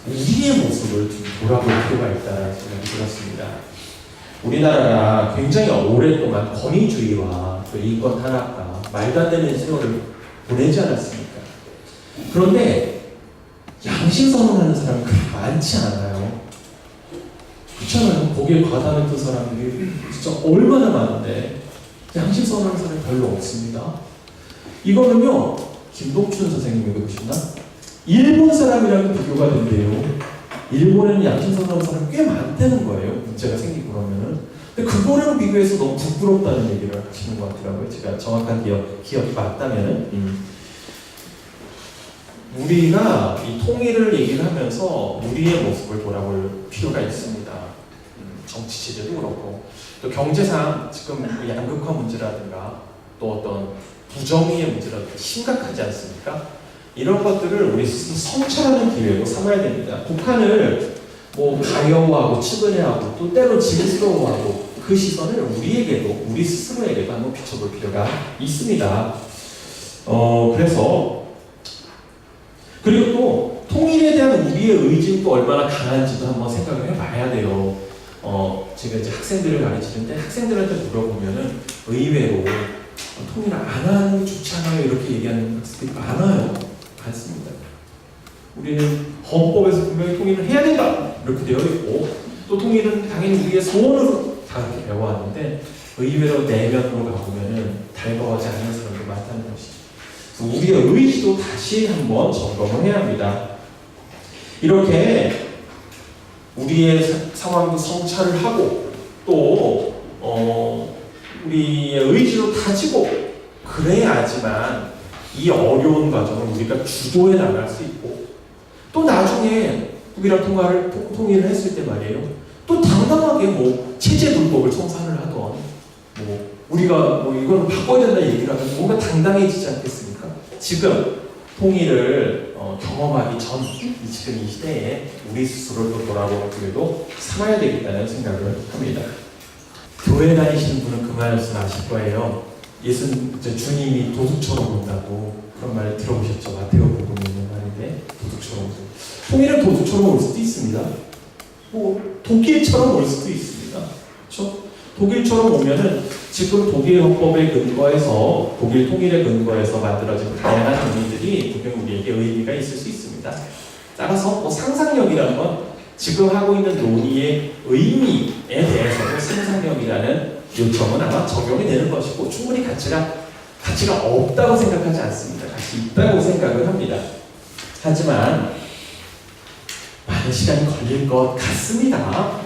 우리의 모습을 좀 돌아볼 필요가 있다는 생각이 들었습니다. 우리나라가 굉장히 오랫동안 권위주의와 또 인권 탄압과 말도 안 되는 세월을 보내지 않았습니까? 그런데 양심 선언하는 사람은 그렇게 많지 않아요. 그렇잖아요. 거기에 과담했던 사람들이 진짜 얼마나 많은데 양심 선언하는 사람이 별로 없습니다. 이거는요, 김동춘 선생님이 그러셨나? 일본 사람이랑 비교가 된대요. 일본에는 양심 선언하는 사람이 꽤 많다는 거예요. 문제가 생기고 그러면은. 근데 그거랑 비교해서 너무 부끄럽다는 얘기를 하시는 것 같더라고요. 제가 정확한 기억이 맞다면은. 우리가 이 통일을 얘기를 하면서 우리의 모습을 돌아볼 필요가 있습니다. 정치 체제도 그렇고 또 경제상 지금 양극화 문제라든가 또 어떤 부정의의 문제라든가 심각하지 않습니까? 이런 것들을 우리 스스로 성찰하는 기회로 삼아야 됩니다. 북한을 뭐 가여워하고 측은해하고 또 때로 지긋스러워하고 그 시선을 우리에게도 우리 스스로에게도 한번 비춰볼 필요가 있습니다. 그리고 또 통일에 대한 우리의 의지는 또 얼마나 강한지도 한번 생각을 해봐야 돼요. 제가 이제 학생들을 가르치는데 학생들한테 물어보면은 의외로 통일 안 하는 게 좋지 않아요 이렇게 얘기하는 학생들이 많아요. 많습니다. 우리는 헌법에서 분명히 통일을 해야 된다 이렇게 되어 있고 또 통일은 당연히 우리의 소원으로 다 이렇게 배워왔는데 의외로 내면으로 가보면은 달가워하지 않는 사람들이 많다는 것이죠. 우리의 의지도 다시 한번 점검을 해야 합니다. 이렇게 우리의 상황도 성찰을 하고 또 우리의 의지도 다지고 그래야지만 이 어려운 과정을 우리가 주도해 나갈 수 있고 또 나중에 북이랑 통일을 했을 때 말이에요. 또 당당하게 뭐 체제 불법을 청산을 하던 뭐 우리가 뭐 이걸 바꿔야 된다 얘기를 하면 뭔가 당당해지지 않겠습니까? 지금 통일을 경험하기 전 지금 이 시대에 우리 스스로를 또 돌아보기에도 삼아야 되겠다는 생각을 합니다. 교회 다니시는 분은 그 말씀 아실 거예요. 주님이 도둑처럼 온다고 그런 말 들어보셨죠? 마태복음에 있는 말인데 도둑처럼 온다. 통일은 도둑처럼 올 수도 있습니다. 뭐 독일처럼 올 수도 있습니다. 그렇죠? 독일처럼 오면은 지금 독일 헌법의 근거에서 독일 통일의 근거에서 만들어진 다양한 논의들이 분명 우리에게 의미가 있을 수 있습니다. 따라서 뭐 상상력이라는 건 지금 하고 있는 논의의 의미에 대해서도 상상력이라는 요청은 아마 적용이 되는 것이고 충분히 가치가 없다고 생각하지 않습니다. 가치 있다고 생각을 합니다. 하지만 많은 시간이 걸릴 것 같습니다.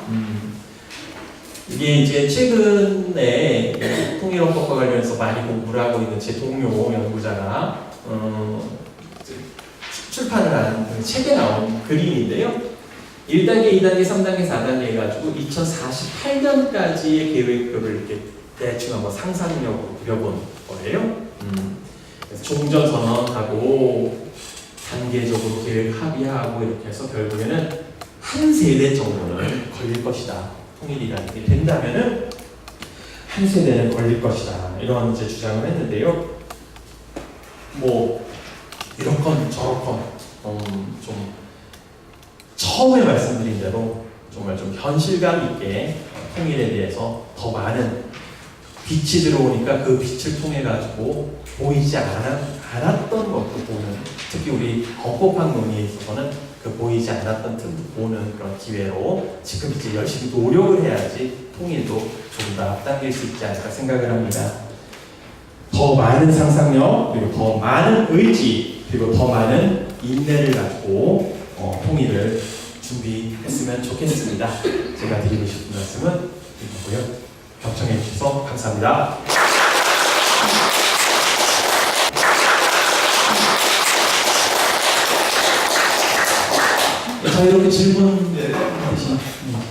이게 이제 최근에 통일헌법과 관련해서 많이 공부를 하고 있는 제 동료 연구자가 출판을 한 책에 나온 그림인데요. 1단계, 2단계, 3단계, 4단계 해가지고 2048년까지의 계획표를 이렇게 대충 한번 상상력으로 그려본 거예요. 그래서 종전선언하고 단계적으로 계획 합의하고 이렇게 해서 결국에는 한 세대 정도는 걸릴 것이다. 통일이라는 게 된다면은 한 세대는 걸릴 것이다. 이런 이제 주장을 했는데요. 뭐 이렇건 저렇건 좀 처음에 말씀드린 대로 정말 좀 현실감 있게 통일에 대해서 더 많은 빛이 들어오니까 그 빛을 통해 가지고 보이지 않았던 것도 보는, 특히 우리 헌법학 논의에 있어서는 그 보이지 않았던 틈도 보는 그런 기회로 지금 이제 열심히 노력을 해야지 통일도 좀 더 앞당길 수 있지 않을까 생각을 합니다. 더 많은 상상력, 그리고 더 많은 의지, 그리고 더 많은 인내를 가지고 통일을 준비했으면 좋겠습니다. 제가 드리고 싶은 말씀은 이거고요. 경청해 주셔서 감사합니다. 자, 이렇게 질문